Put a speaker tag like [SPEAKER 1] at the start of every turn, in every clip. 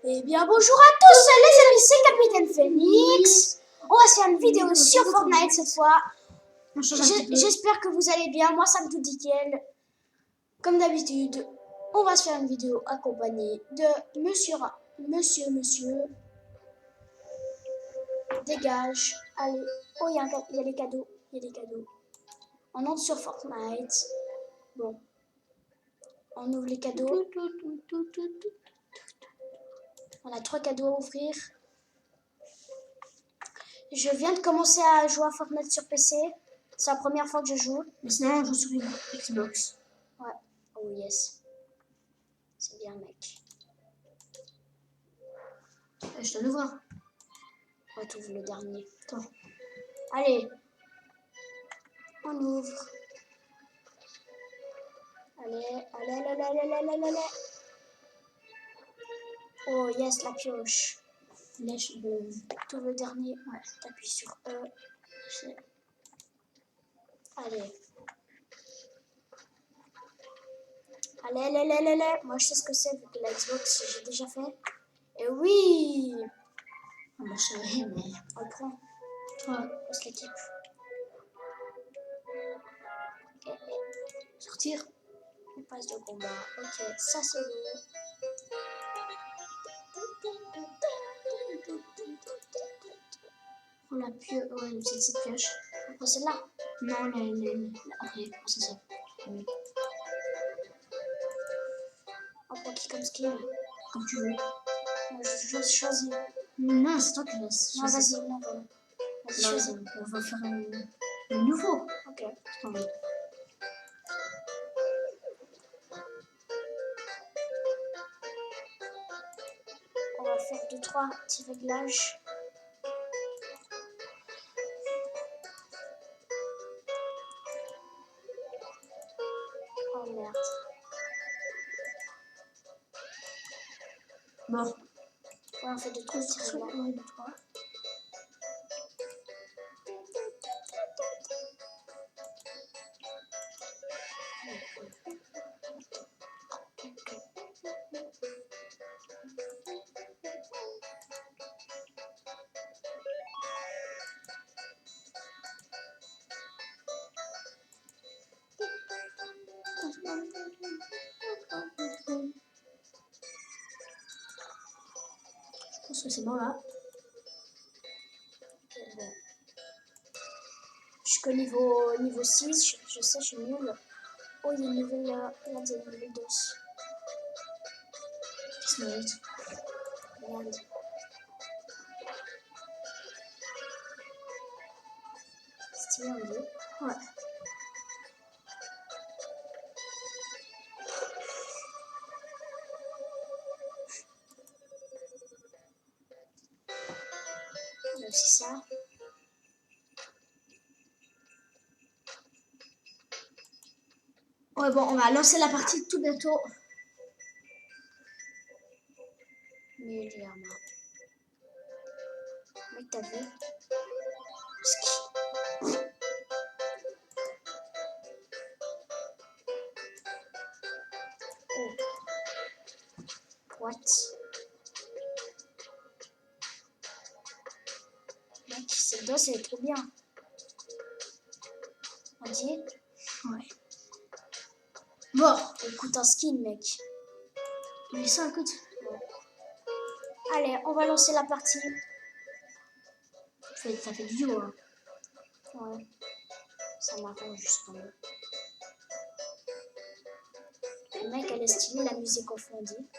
[SPEAKER 1] Eh bien bonjour à tous les amis, c'est Capitaine Phoenix. On va se faire une vidéo sur Fortnite cette fois. J'espère que vous allez bien, moi ça me tout nickel. Comme d'habitude, on va se faire une vidéo accompagnée de Monsieur. Dégage, allez, oh il y a les cadeaux, On entre sur Fortnite. Bon, on ouvre les cadeaux. On a 3 cadeaux à ouvrir. Je viens de commencer à jouer à Fortnite sur PC. C'est la première fois que je joue.
[SPEAKER 2] Mais sinon, on joue sur une Xbox.
[SPEAKER 1] Ouais. Oh yes. C'est bien, mec.
[SPEAKER 2] Je dois le voir.
[SPEAKER 1] Ouais, t'ouvres le dernier. Attends. Allez. On ouvre. Allez. Oh yes, la pioche.
[SPEAKER 2] Lèche
[SPEAKER 1] T'ouvres le dernier.
[SPEAKER 2] Ouais.
[SPEAKER 1] T'appuies sur E. Allez. Allez. Moi, je sais ce que c'est vu que la Xbox, j'ai déjà fait. Et oui.
[SPEAKER 2] Ah bah, je savais, mais...
[SPEAKER 1] On le prend.
[SPEAKER 2] Toi,
[SPEAKER 1] Passe l'équipe.
[SPEAKER 2] sortir.
[SPEAKER 1] Une passe de combat. Ok, ça c'est bon.
[SPEAKER 2] On a pu... Ouais, c'est cette pioche.
[SPEAKER 1] On prend celle-là.
[SPEAKER 2] Non, après, c'est ça. Oui.
[SPEAKER 1] On prend qui comme skin?
[SPEAKER 2] Comme tu veux.
[SPEAKER 1] Je choisis.
[SPEAKER 2] Non, c'est toi qui laisses.
[SPEAKER 1] Non, vas-y, non, voilà. Vas-y, choisis.
[SPEAKER 2] On va faire un nouveau.
[SPEAKER 1] Ok.
[SPEAKER 2] Oui.
[SPEAKER 1] On va faire 2-3 petits réglages. Oh merde.
[SPEAKER 2] Bon.
[SPEAKER 1] Ouais, on fait 2-3 petits réglages.
[SPEAKER 2] Ouais, 2-3. Je pense que c'est bon là.
[SPEAKER 1] Bon. Je suis que niveau 6, je sais, je suis nulle. Oh, il y a une nouvelle, là, il y a une nouvelle dose.
[SPEAKER 2] Qu'est-ce que c'est?
[SPEAKER 1] Merde. Stylé, on dit.
[SPEAKER 2] Ouais.
[SPEAKER 1] Il y a aussi ça.
[SPEAKER 2] Ouais, bon, on va lancer la partie tout bientôt.
[SPEAKER 1] Mais il y a marre. Mec, t'as vu? Oh. What? Mec, cette dose, elle est trop bien. On dit?
[SPEAKER 2] Ouais. Bon.
[SPEAKER 1] Écoute un skin, mec.
[SPEAKER 2] Mais ça, écoute.
[SPEAKER 1] Ouais. Allez, on va lancer la partie.
[SPEAKER 2] Ça fait du duo, hein.
[SPEAKER 1] Ouais. Ça m'arrange justement. Le mec, elle est stylée, la musique au fond, on dit.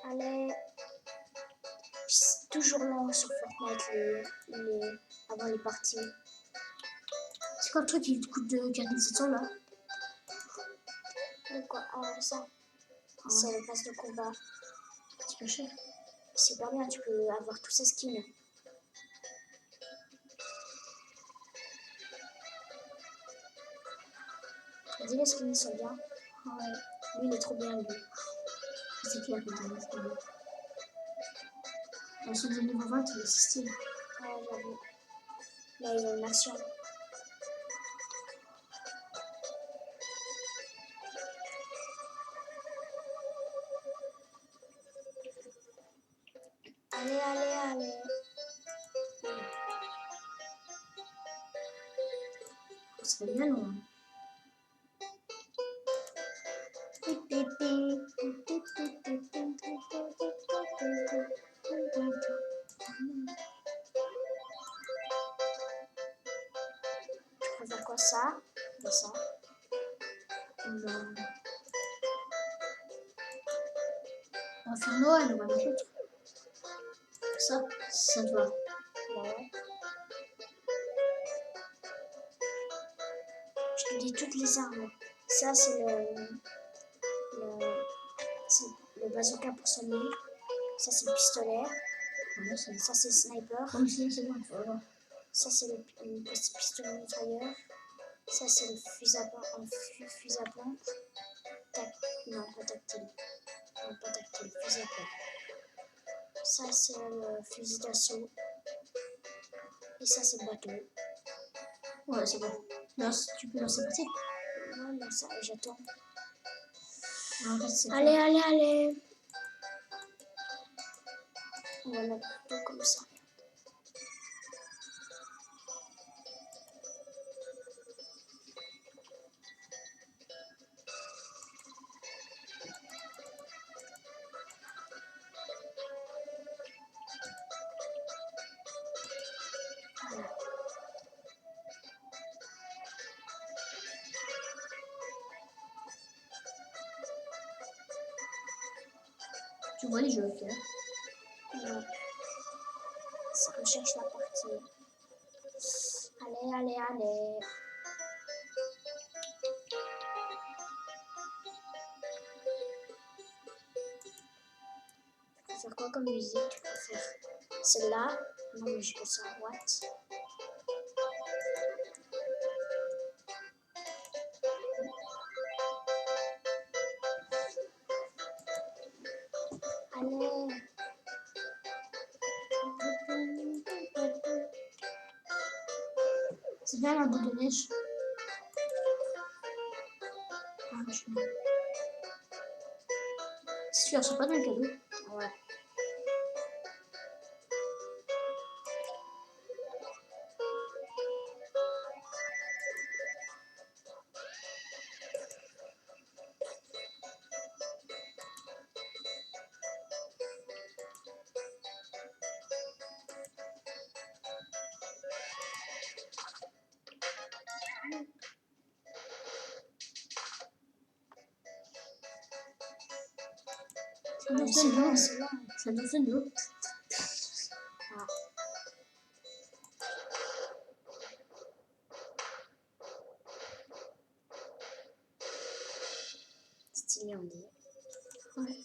[SPEAKER 1] Allez. C'est toujours long sur Fortnite avant les parties.
[SPEAKER 2] C'est quoi le truc qui coûte de 4700 là?
[SPEAKER 1] De quoi? Ah, ça.
[SPEAKER 2] Ah,
[SPEAKER 1] C'est le pass de combat.
[SPEAKER 2] c'est pas cher.
[SPEAKER 1] C'est super bien, tu peux avoir tous ces skins. Dis les skins, ils sont bien.
[SPEAKER 2] Ouais.
[SPEAKER 1] Lui, il est trop bien, lui.
[SPEAKER 2] C'est clair que c'est bien. On se dit niveau 20, c'est stylé.
[SPEAKER 1] Ouais, j'avoue. Là, il a une action. Allez, allez, allez.
[SPEAKER 2] Ça fait bien loin.
[SPEAKER 1] Tu préfères quoi, ça ou ça?
[SPEAKER 2] Non. On va faire Noël, on va le foutre. Ça te va.
[SPEAKER 1] Ouais. Je te dis toutes les armes. Ça, c'est c'est le bazooka pour soigner. Ça, c'est le pistolet.
[SPEAKER 2] Voilà, c'est
[SPEAKER 1] Ça, c'est le sniper.
[SPEAKER 2] comme si c'est bon, tu vas voir.
[SPEAKER 1] Ça, c'est le pistolet mitrailleur. Ça, c'est le fusil à pompe. Non, pas tactile. Non, pas tactile. Fusil à pompe. Ça, c'est le fusil d'assaut. Et ça, c'est le bateau.
[SPEAKER 2] Ouais, c'est bon. Là, tu peux lancer partir.
[SPEAKER 1] Non, non, ça, j'attends.
[SPEAKER 2] En fait, c'est
[SPEAKER 1] Allez, allez, allez. On va mettre tout comme ça. Voilà.
[SPEAKER 2] Tu vois les jeux, ok.
[SPEAKER 1] Non. Ça recherche la partie. Allez, allez, allez. Tu préfères quoi comme musique? Tu préfères celle-là? Non, mais je peux ça. What? Allez.
[SPEAKER 2] C'est bien la boule de neige. Ah, je... Si tu la reçois pas dans le cadeau.
[SPEAKER 1] Ouais.
[SPEAKER 2] Ça nous
[SPEAKER 1] C'est
[SPEAKER 2] donne de
[SPEAKER 1] long,
[SPEAKER 2] l'eau.
[SPEAKER 1] c'est long.
[SPEAKER 2] Ça nous donne de l'eau.
[SPEAKER 1] Ah. Stylé, on dit.
[SPEAKER 2] Ouais.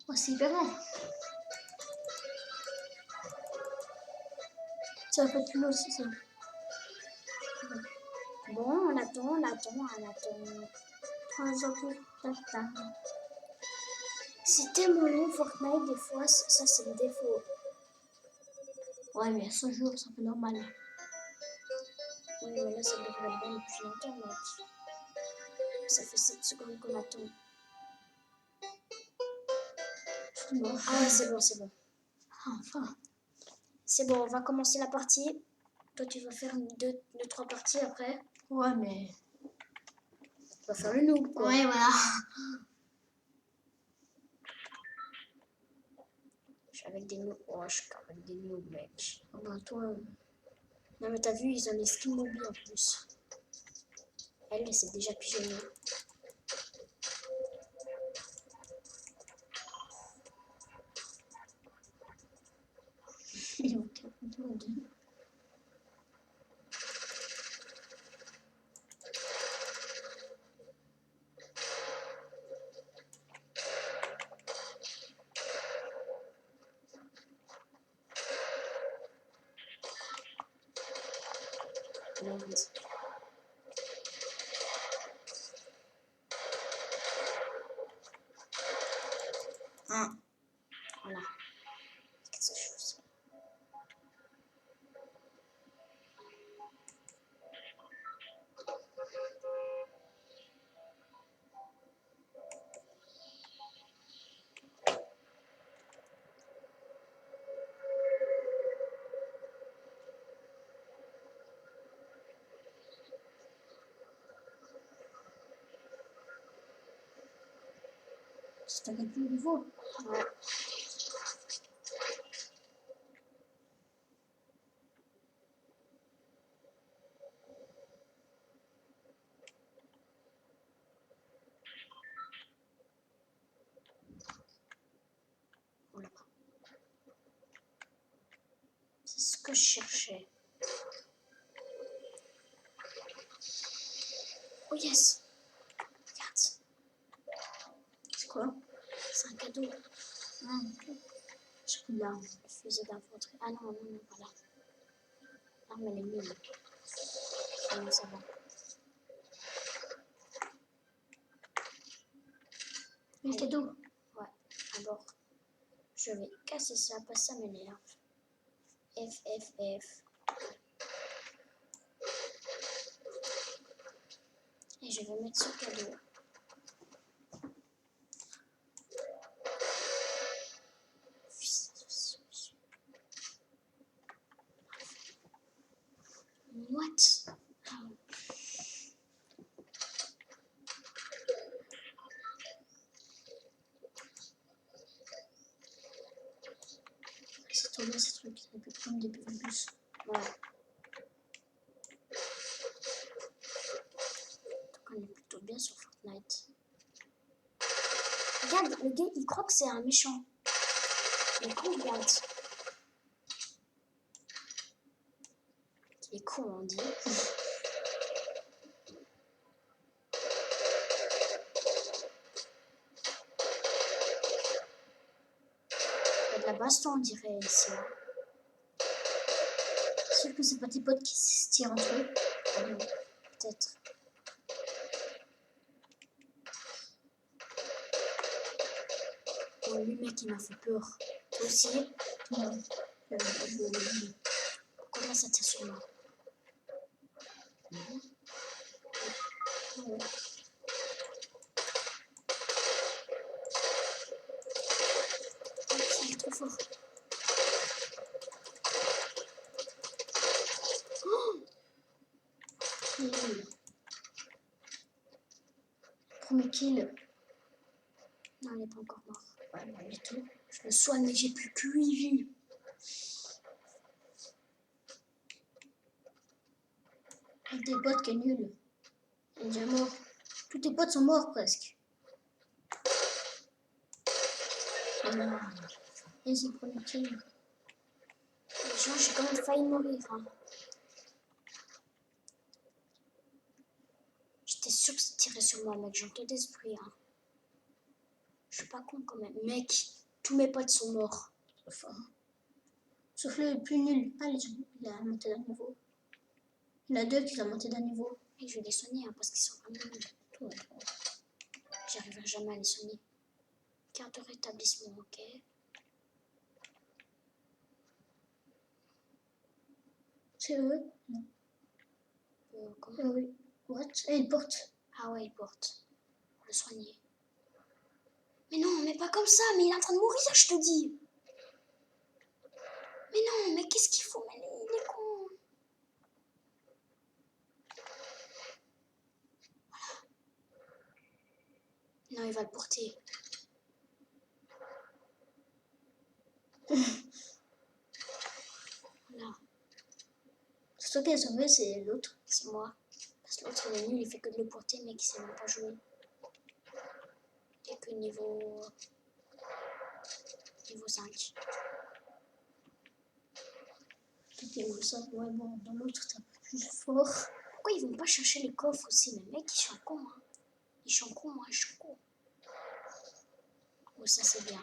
[SPEAKER 2] Oh, c'est hyper grand. Ça va pas être plus long aussi, ça.
[SPEAKER 1] Bon, on attend.
[SPEAKER 2] 3 ans plus tard.
[SPEAKER 1] C'est tellement long Fortnite, des fois, ça c'est le défaut.
[SPEAKER 2] Ouais, mais 100 jours, c'est un peu normal.
[SPEAKER 1] Oui, mais là ça devrait être bon depuis longtemps, mec. Ça fait 7 secondes qu'on attend.
[SPEAKER 2] Bon.
[SPEAKER 1] Ah ouais, c'est bon, c'est bon.
[SPEAKER 2] Enfin.
[SPEAKER 1] C'est bon, on va commencer la partie. Toi, tu vas faire 2-3 parties après.
[SPEAKER 2] Ouais, mais...
[SPEAKER 1] On va faire le noob, quoi.
[SPEAKER 2] Ouais, voilà.
[SPEAKER 1] Je suis avec des noobs. Oh, je suis avec des noobs, mec.
[SPEAKER 2] Oh, bah, toi...
[SPEAKER 1] Non, mais t'as vu, ils ont des skins mobiles en plus. Elle s'est déjà pigeonnée.
[SPEAKER 2] Ils ont 42.
[SPEAKER 1] Merde. Un. Voilà. Qu'est-ce que je fais?
[SPEAKER 2] C'est un plus nouveau.
[SPEAKER 1] Ouais. Voilà. C'est ce que je cherchais. Oh yes! Regarde.
[SPEAKER 2] C'est quoi?
[SPEAKER 1] C'est un cadeau.
[SPEAKER 2] Ah, ok.
[SPEAKER 1] Celui-là, le fusil d'infanterie. Ah non, non, non, voilà. L'arme, elle est nulle. Ah non, ça va.
[SPEAKER 2] Le cadeau.
[SPEAKER 1] Ouais, d'abord, je vais casser ça parce que ça m'énerve. F, F, F. Et je vais mettre ce cadeau. What?
[SPEAKER 2] C'est trop bien ce truc. Ça peut prendre des bus.
[SPEAKER 1] Ouais. Donc on est plutôt bien sur Fortnite. Regarde, le gars, il croit que c'est un méchant. Il est con, regarde. Il est con, on dit. Il y a de la baston, on dirait, ici. Hein.
[SPEAKER 2] C'est sûr que c'est pas tes potes qui se tirent entre eux.
[SPEAKER 1] Ah non, peut-être. Oh, lui, mec, il m'a fait peur. Toi aussi?
[SPEAKER 2] Non.
[SPEAKER 1] Pourquoi là, ça tire sur moi?
[SPEAKER 2] Ouais.
[SPEAKER 1] Il est trop fort.
[SPEAKER 2] Kill. Premier kill.
[SPEAKER 1] Non, il n'est pas encore mort.
[SPEAKER 2] Ouais, non, du tout.
[SPEAKER 1] Je me soigne, mais j'ai plus que 8 vies.
[SPEAKER 2] Avec des potes qui est nul. Il est déjà mort. Tous tes potes sont morts presque. Voilà. Et c'est le premier kill.
[SPEAKER 1] Les gens, j'ai quand même failli mourir. Hein. J'étais sûre que ça tirait sur moi, mec. J'ai tout d'esprit. Hein. Je suis pas con quand même. Mec, tous mes potes sont morts.
[SPEAKER 2] Enfin. Sauf le plus nul. Ah, il a monté d'un niveau. Il y en a deux qui ont monté d'un niveau.
[SPEAKER 1] Et je vais les soigner hein, parce qu'ils sont vraiment nuls. J'arriverai jamais à les soigner. Carte de rétablissement, ok.
[SPEAKER 2] C'est eux? Non.
[SPEAKER 1] Comment?
[SPEAKER 2] Oui. What? Et il porte.
[SPEAKER 1] Ah ouais, il porte. Pour le soigner. Mais non, mais pas comme ça. Mais il est en train de mourir, je te dis. Mais non, mais qu'est-ce qu'il faut? Mais il est con. Voilà. Non, il va le porter. Voilà.
[SPEAKER 2] C'est toi qui as sauvé, c'est l'autre.
[SPEAKER 1] C'est moi. Parce que l'autre, il est nul, il fait que de le porter, mais il sait même pas jouer. Il est que niveau 5.
[SPEAKER 2] C'était où ça? Ouais, bon, dans l'autre, c'est un peu plus fort.
[SPEAKER 1] Pourquoi ils vont pas chercher les coffres aussi? Mais mec, ils sont cons. Hein. Ils sont cons, moi, je suis con. Oh, ça, c'est bien.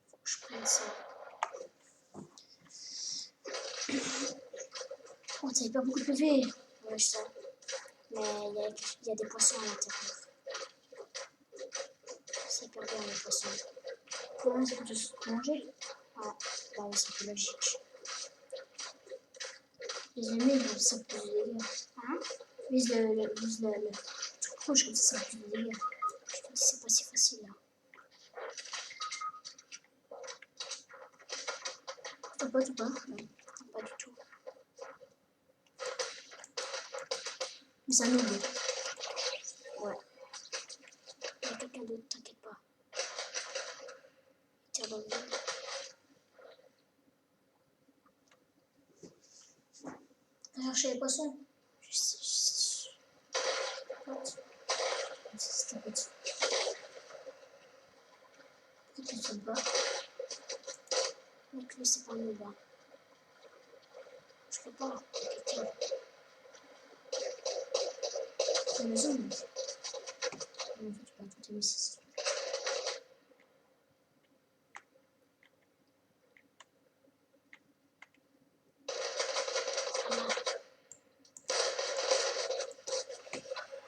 [SPEAKER 1] Faut que je prenne ça.
[SPEAKER 2] Oh, t'avais pas beaucoup de PV.
[SPEAKER 1] Ouais, je sais. Mais il y a des poissons à l'intérieur. C'est hyper bien, les poissons.
[SPEAKER 2] Comment ça peut se manger?
[SPEAKER 1] Ouais, bah oui, c'est plus logique.
[SPEAKER 2] Les ennemis, ils vont ça plus de dégâts.
[SPEAKER 1] Hein?
[SPEAKER 2] Vise le tout proche, comme ça plus de dégâts.
[SPEAKER 1] Je te dis, c'est pas si facile, là.
[SPEAKER 2] T'as pas tout pas?
[SPEAKER 1] Non, pas du tout.
[SPEAKER 2] Mais ça nous
[SPEAKER 1] Ouais. Il y a quelqu'un
[SPEAKER 2] chercher les poissons.
[SPEAKER 1] Je sais.
[SPEAKER 2] C'était petit. Pourquoi tu ne sautes pas?
[SPEAKER 1] Mec, lui, c'est pas un noob. Hein. Je peux pas.
[SPEAKER 2] C'est une zone. En fait, tu peux tout aimer si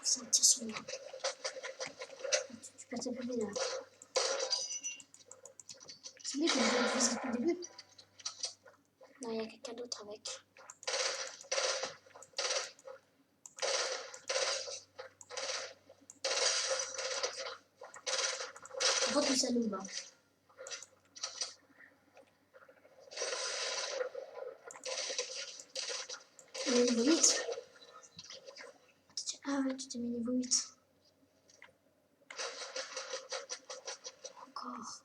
[SPEAKER 1] C'est un tir sur moi.
[SPEAKER 2] tu perds tes bébés là. C'est lui qui nous a visé depuis le début.
[SPEAKER 1] Non, il y a quelqu'un d'autre avec.
[SPEAKER 2] Par contre, ça nous bat. Il est niveau 8. Ah ouais, tu t'es mis niveau 8.
[SPEAKER 1] Encore.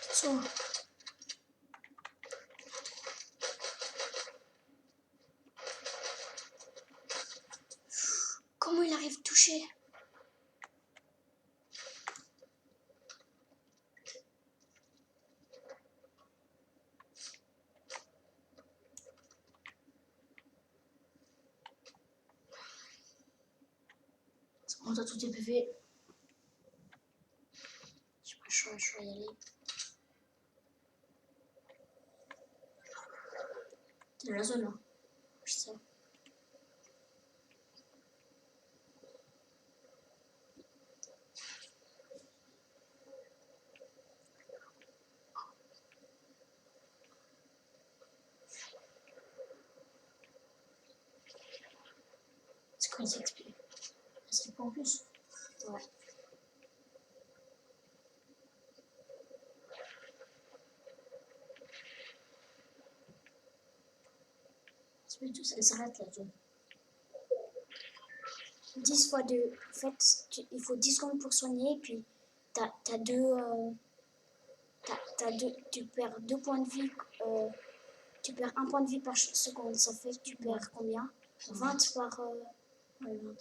[SPEAKER 2] Attention.
[SPEAKER 1] Comment il arrive à toucher?
[SPEAKER 2] On a tous tes PV.
[SPEAKER 1] J'ai pas le choix, je vais y aller.
[SPEAKER 2] T'es dans la zone là.
[SPEAKER 1] Je sais.
[SPEAKER 2] C'est quoi les XP? C'est pas en plus.
[SPEAKER 1] Ouais.
[SPEAKER 2] C'est pas du tout, ça s'arrête la zone.
[SPEAKER 1] 10 fois 2. En fait, il faut 10 secondes pour soigner, puis t'as deux, tu perds 2 points de vie, tu perds 1 point de vie par seconde, ça fait que tu perds combien? 20 par...
[SPEAKER 2] Ouais, 20.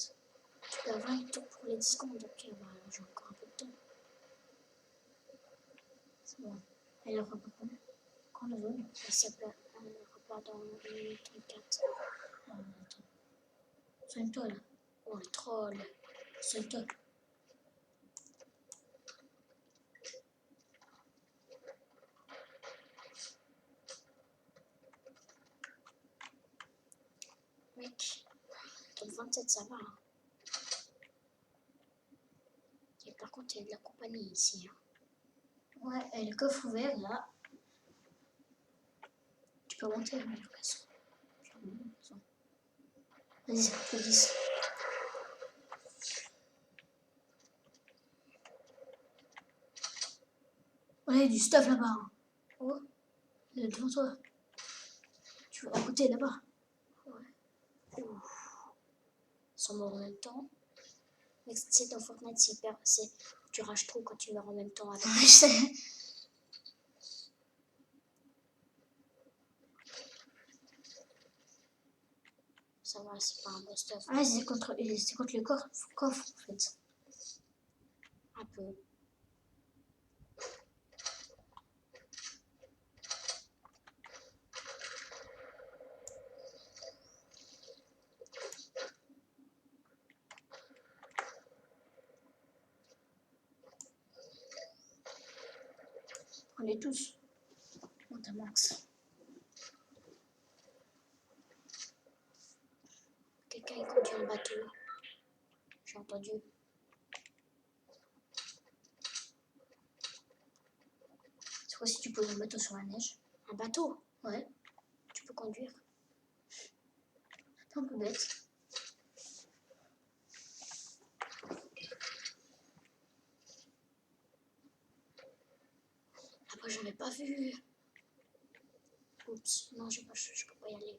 [SPEAKER 1] Tu perds 20 tours pour les 10 secondes, ok, bah, j'ai encore un peu de temps.
[SPEAKER 2] C'est bon. Elle repart combien? Quand la zone?
[SPEAKER 1] Ça repart dans 1 minute 34.
[SPEAKER 2] Attends. Soigne-toi là.
[SPEAKER 1] Oh, le troll.
[SPEAKER 2] Soigne-toi.
[SPEAKER 1] Mec, top 27, ça va. Hein. Et par contre, il y a de la compagnie ici. Hein.
[SPEAKER 2] Ouais, et le coffre ouvert là. Tu peux monter là, Lucas. Vas-y, fais 10. Ouais, il y a du stuff là-bas. Hein.
[SPEAKER 1] Oh,
[SPEAKER 2] Devant toi. Tu vas à côté là-bas.
[SPEAKER 1] ouais. Ouf. Ils sont morts en même temps. Mais c'est dans Fortnite, tu rages trop quand tu meurs en même temps. Avec...
[SPEAKER 2] Ouais, je sais.
[SPEAKER 1] Ça va, c'est pas un bon stuff.
[SPEAKER 2] Ah, c'est contre le coffre en fait.
[SPEAKER 1] Un peu.
[SPEAKER 2] On est tous. On t'a max.
[SPEAKER 1] Quelqu'un il conduit un bateau. J'ai entendu.
[SPEAKER 2] C'est quoi si tu poses un bateau sur la neige?
[SPEAKER 1] Un bateau?
[SPEAKER 2] Ouais.
[SPEAKER 1] Tu peux conduire.
[SPEAKER 2] C'est un peu bête.
[SPEAKER 1] Après, j'avais pas vu. Oups, non, je peux pas y aller.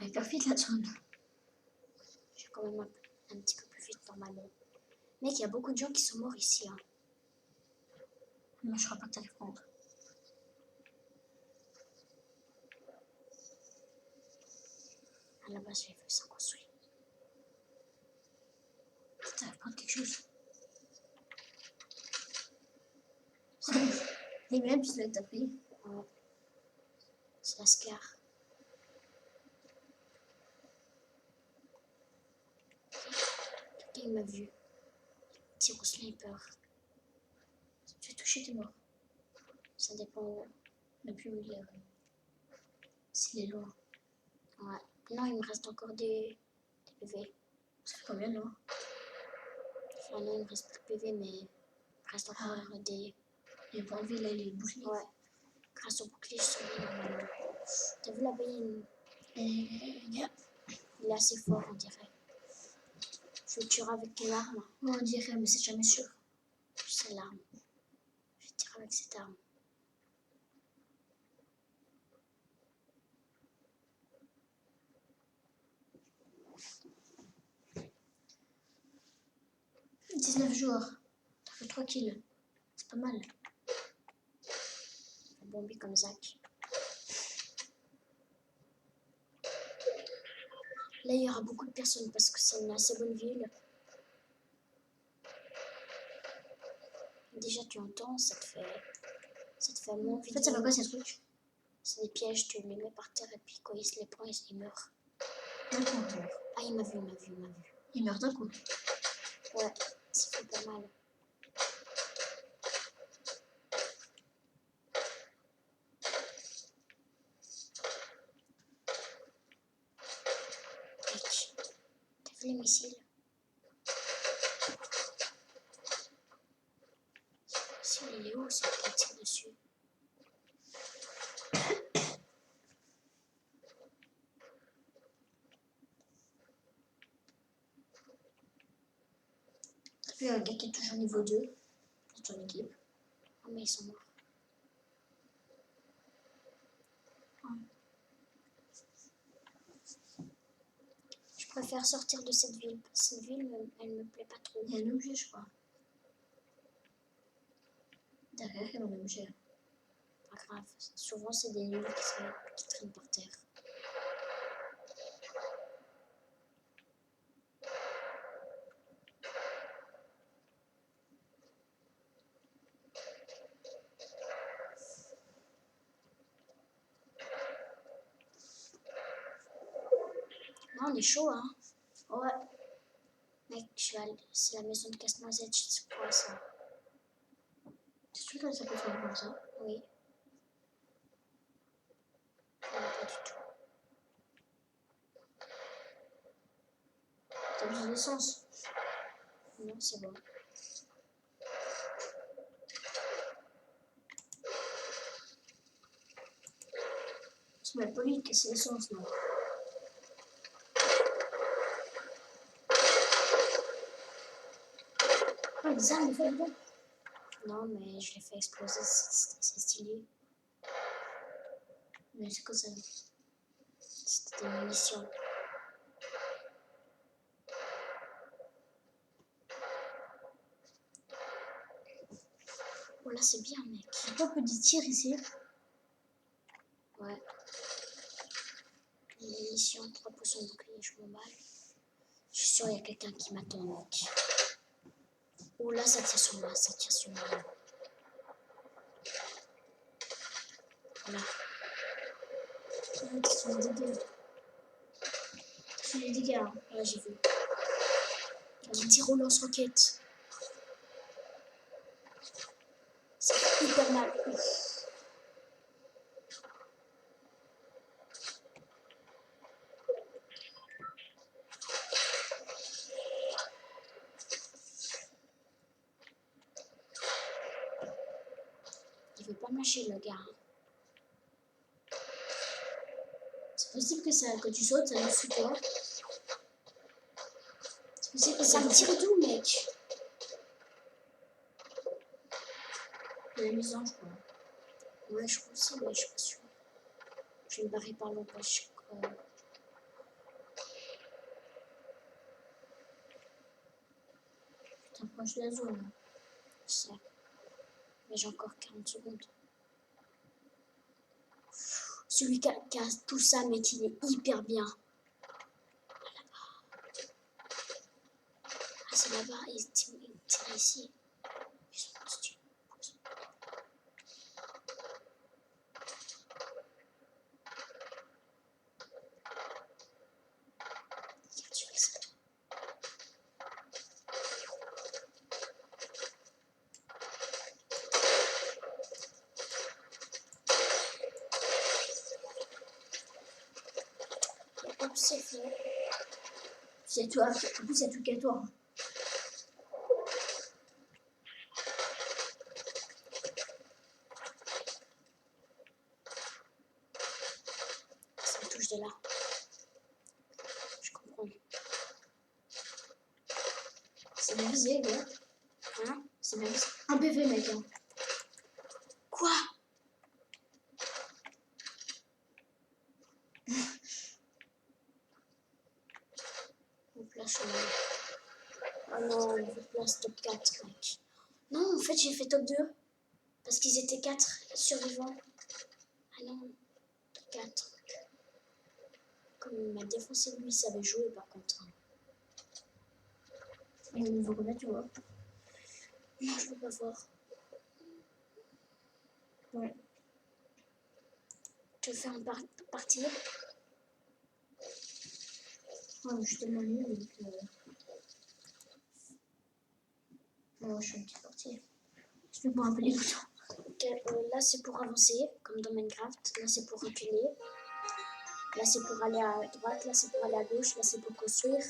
[SPEAKER 2] Elle est vite la zone.
[SPEAKER 1] J'ai quand même un petit peu plus vite normalement. Mec, il y a beaucoup de gens qui sont morts ici. Hein.
[SPEAKER 2] Non, je crois pas que t'allais prendre.
[SPEAKER 1] À la base, j'avais vu ça construit.
[SPEAKER 2] T'allais prendre quelque chose. Les mêmes pistolets que t'as pris.
[SPEAKER 1] Ouais. C'est la Scar. Quelqu'un m'a vu. Tire au sniper.
[SPEAKER 2] Si tu es touché, t'es mort.
[SPEAKER 1] Ça dépend où.
[SPEAKER 2] Mais plus où il est. S'il est loin.
[SPEAKER 1] Ouais. Non, il me reste encore des PV.
[SPEAKER 2] Ça fait combien, non?
[SPEAKER 1] Enfin, non, il me reste plus de PV, mais il me reste encore des.
[SPEAKER 2] Les points de vie, là, les boucliers.
[SPEAKER 1] Ouais. Grâce au bouclier, je suis bien normalement. T'as vu là-bas, il est assez fort, on dirait. Je le tuerai avec quelle arme?
[SPEAKER 2] On dirait, mais c'est jamais sûr.
[SPEAKER 1] C'est l'arme. Je vais tirer avec cette arme.
[SPEAKER 2] « 19 joueurs. T'as fait 3 kills. C'est pas mal.
[SPEAKER 1] Un bombi comme Zach. Là, il y aura beaucoup de personnes parce que c'est une assez bonne ville. Déjà, tu entends, ça te fait moins
[SPEAKER 2] En fait, ça va quoi ces trucs?
[SPEAKER 1] C'est des pièges, tu les mets par terre et puis quand il se les prend, il meurt.
[SPEAKER 2] Un compteur.
[SPEAKER 1] Ah, il m'a vu.
[SPEAKER 2] Il meurt d'un coup.
[SPEAKER 1] Ouais, ça fait pas mal. Mec, t'as vu les missiles? Si il est où, c'est qui tire dessus?
[SPEAKER 2] T'as vu un gars qui est toujours niveau 2 de ton équipe.
[SPEAKER 1] Ah, mais ils sont morts. Je préfère sortir de cette ville. Parce que cette ville, elle me plaît pas trop.
[SPEAKER 2] Il y a un objet, je crois. Derrière, il y a un objet.
[SPEAKER 1] Pas grave. Souvent, c'est des nuls qui traînent par terre. Non, on est chaud, hein.
[SPEAKER 2] Ouais.
[SPEAKER 1] Mec, c'est la maison de Casse-Noisette, je crois ça.
[SPEAKER 2] C'est sûr que ça peut faire comme ça.
[SPEAKER 1] Oui. Non, pas du tout.
[SPEAKER 2] T'as besoin d'essence.
[SPEAKER 1] Non, c'est bon.
[SPEAKER 2] C'est mal poli de casser l'essence, non? Ah, des armes, il faut dedans.
[SPEAKER 1] Non, mais je l'ai fait exploser, c'est stylé.
[SPEAKER 2] Mais c'est quoi ça?
[SPEAKER 1] C'était des munitions. Oh là, c'est bien, mec.
[SPEAKER 2] J'ai pas peu de tir ici.
[SPEAKER 1] Ouais. Des munitions, 3 potions de bouclier, je m'emballe. Je suis sûre qu'il y a quelqu'un qui m'attend, mec. Oh là, ça tire sur moi, ça tire sur moi. Voilà.
[SPEAKER 2] Tu fais des dégâts. Tu fais des dégâts. Hein.
[SPEAKER 1] Là, j'ai vu. Qui tire au lance-roquette. Ça fait hyper mal. Il veut pas mâcher, le gars.
[SPEAKER 2] C'est possible que tu sautes, ça me sous toi. C'est possible que
[SPEAKER 1] Ça me tire d'où, mec?
[SPEAKER 2] de la maison, je crois.
[SPEAKER 1] Ouais, je crois aussi, mais je suis pas sûre. Je vais me barrer par l'eau, je crois.
[SPEAKER 2] t'approches de la zone.
[SPEAKER 1] Je sais. Mais j'ai encore 40 secondes. Celui qui a tout ça, mec, il est hyper bien. Ah, c'est là-bas, il tire ici. Tu fais ça. Et hop, c'est fait.
[SPEAKER 2] C'est toi, en plus c'est tout qu'à toi.
[SPEAKER 1] Ça me touche de là. Je comprends.
[SPEAKER 2] C'est bien visé, gars.
[SPEAKER 1] Hein?
[SPEAKER 2] C'est bien visé. Un PV, mec. Hein.
[SPEAKER 1] Quoi? On place au... Oh non, on place top 4, mec. Non, en fait, j'ai fait top 2. Parce qu'ils étaient 4 survivants. Ah non, top 4. Comme il m'a défoncé, lui, il savait jouer par contre.
[SPEAKER 2] Et au niveau combien tu vois?
[SPEAKER 1] Non, je peux pas voir.
[SPEAKER 2] Ouais.
[SPEAKER 1] Tu veux faire un partie?
[SPEAKER 2] Ouais, mais je suis tellement nulle que... Non, je suis une petite partie. Je peux pas un peu les boutons.
[SPEAKER 1] Okay, là, c'est pour avancer, comme dans Minecraft. Là, c'est pour reculer. Là, c'est pour aller à droite. Là, c'est pour aller à gauche. Là, c'est pour construire.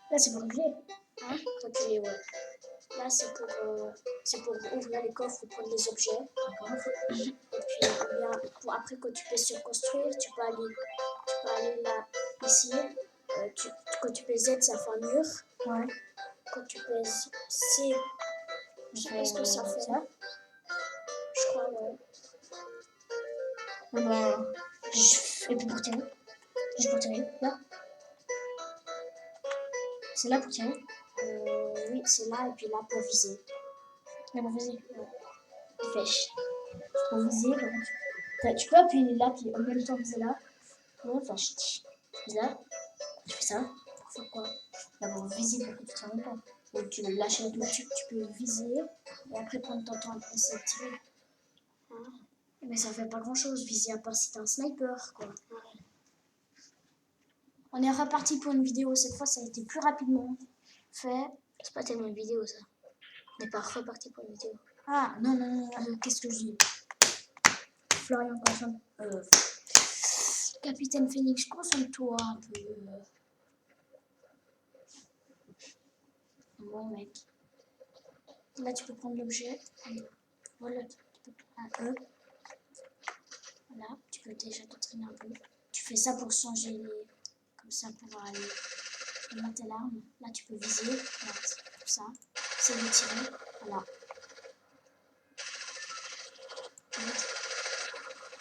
[SPEAKER 2] Là, c'est pour reculer.
[SPEAKER 1] Hein? Reculer, ouais. Là, c'est pour ouvrir les coffres ou prendre les objets.
[SPEAKER 2] D'accord.
[SPEAKER 1] Et puis, bien, après, quand tu pèses sur construire, tu peux aller là, ici. Quand tu pèses Z, ça fait un mur.
[SPEAKER 2] Ouais.
[SPEAKER 1] Quand tu pèses C, je sais pas ce que ça fait.
[SPEAKER 2] Ça.
[SPEAKER 1] Je crois, ouais.
[SPEAKER 2] Et ben... Et puis pour tirer. Juste pour tirer. Là. C'est là pour tirer.
[SPEAKER 1] Oui, c'est là, et puis là, pour viser.
[SPEAKER 2] Là pour viser.
[SPEAKER 1] Ouais.
[SPEAKER 2] Flèche. Pour viser, tu peux appuyer là, puis en même temps viser là. Ouais, flèche. Tu fais là. Tu fais ça.
[SPEAKER 1] Pour faire quoi?
[SPEAKER 2] Là, pour viser, pour que tu tires même pas. Ou tu lâches la touche.
[SPEAKER 1] Tu peux viser, et après prendre ton temps, après ça tirer. Ah. Mais ça fait pas grand chose, viser, à part si t'es un sniper, quoi. Ouais. On est reparti pour une vidéo, cette fois ça a été plus rapidement fait.
[SPEAKER 2] C'est pas tellement une vidéo ça. On n'est pas reparti pour une vidéo.
[SPEAKER 1] Ah non, non, non, qu'est-ce que je dis?
[SPEAKER 2] Florian, consomme.
[SPEAKER 1] Capitaine Phoenix, consomme-toi un peu.
[SPEAKER 2] Bon mec.
[SPEAKER 1] Là tu peux prendre l'objet. Voilà, tu peux un E. Voilà, tu peux déjà t'entraîner un peu. Tu fais ça pour changer les... Comme ça pour aller monter l'arme. Là tu peux viser. Voilà, tout ça. C'est de tirer. Voilà.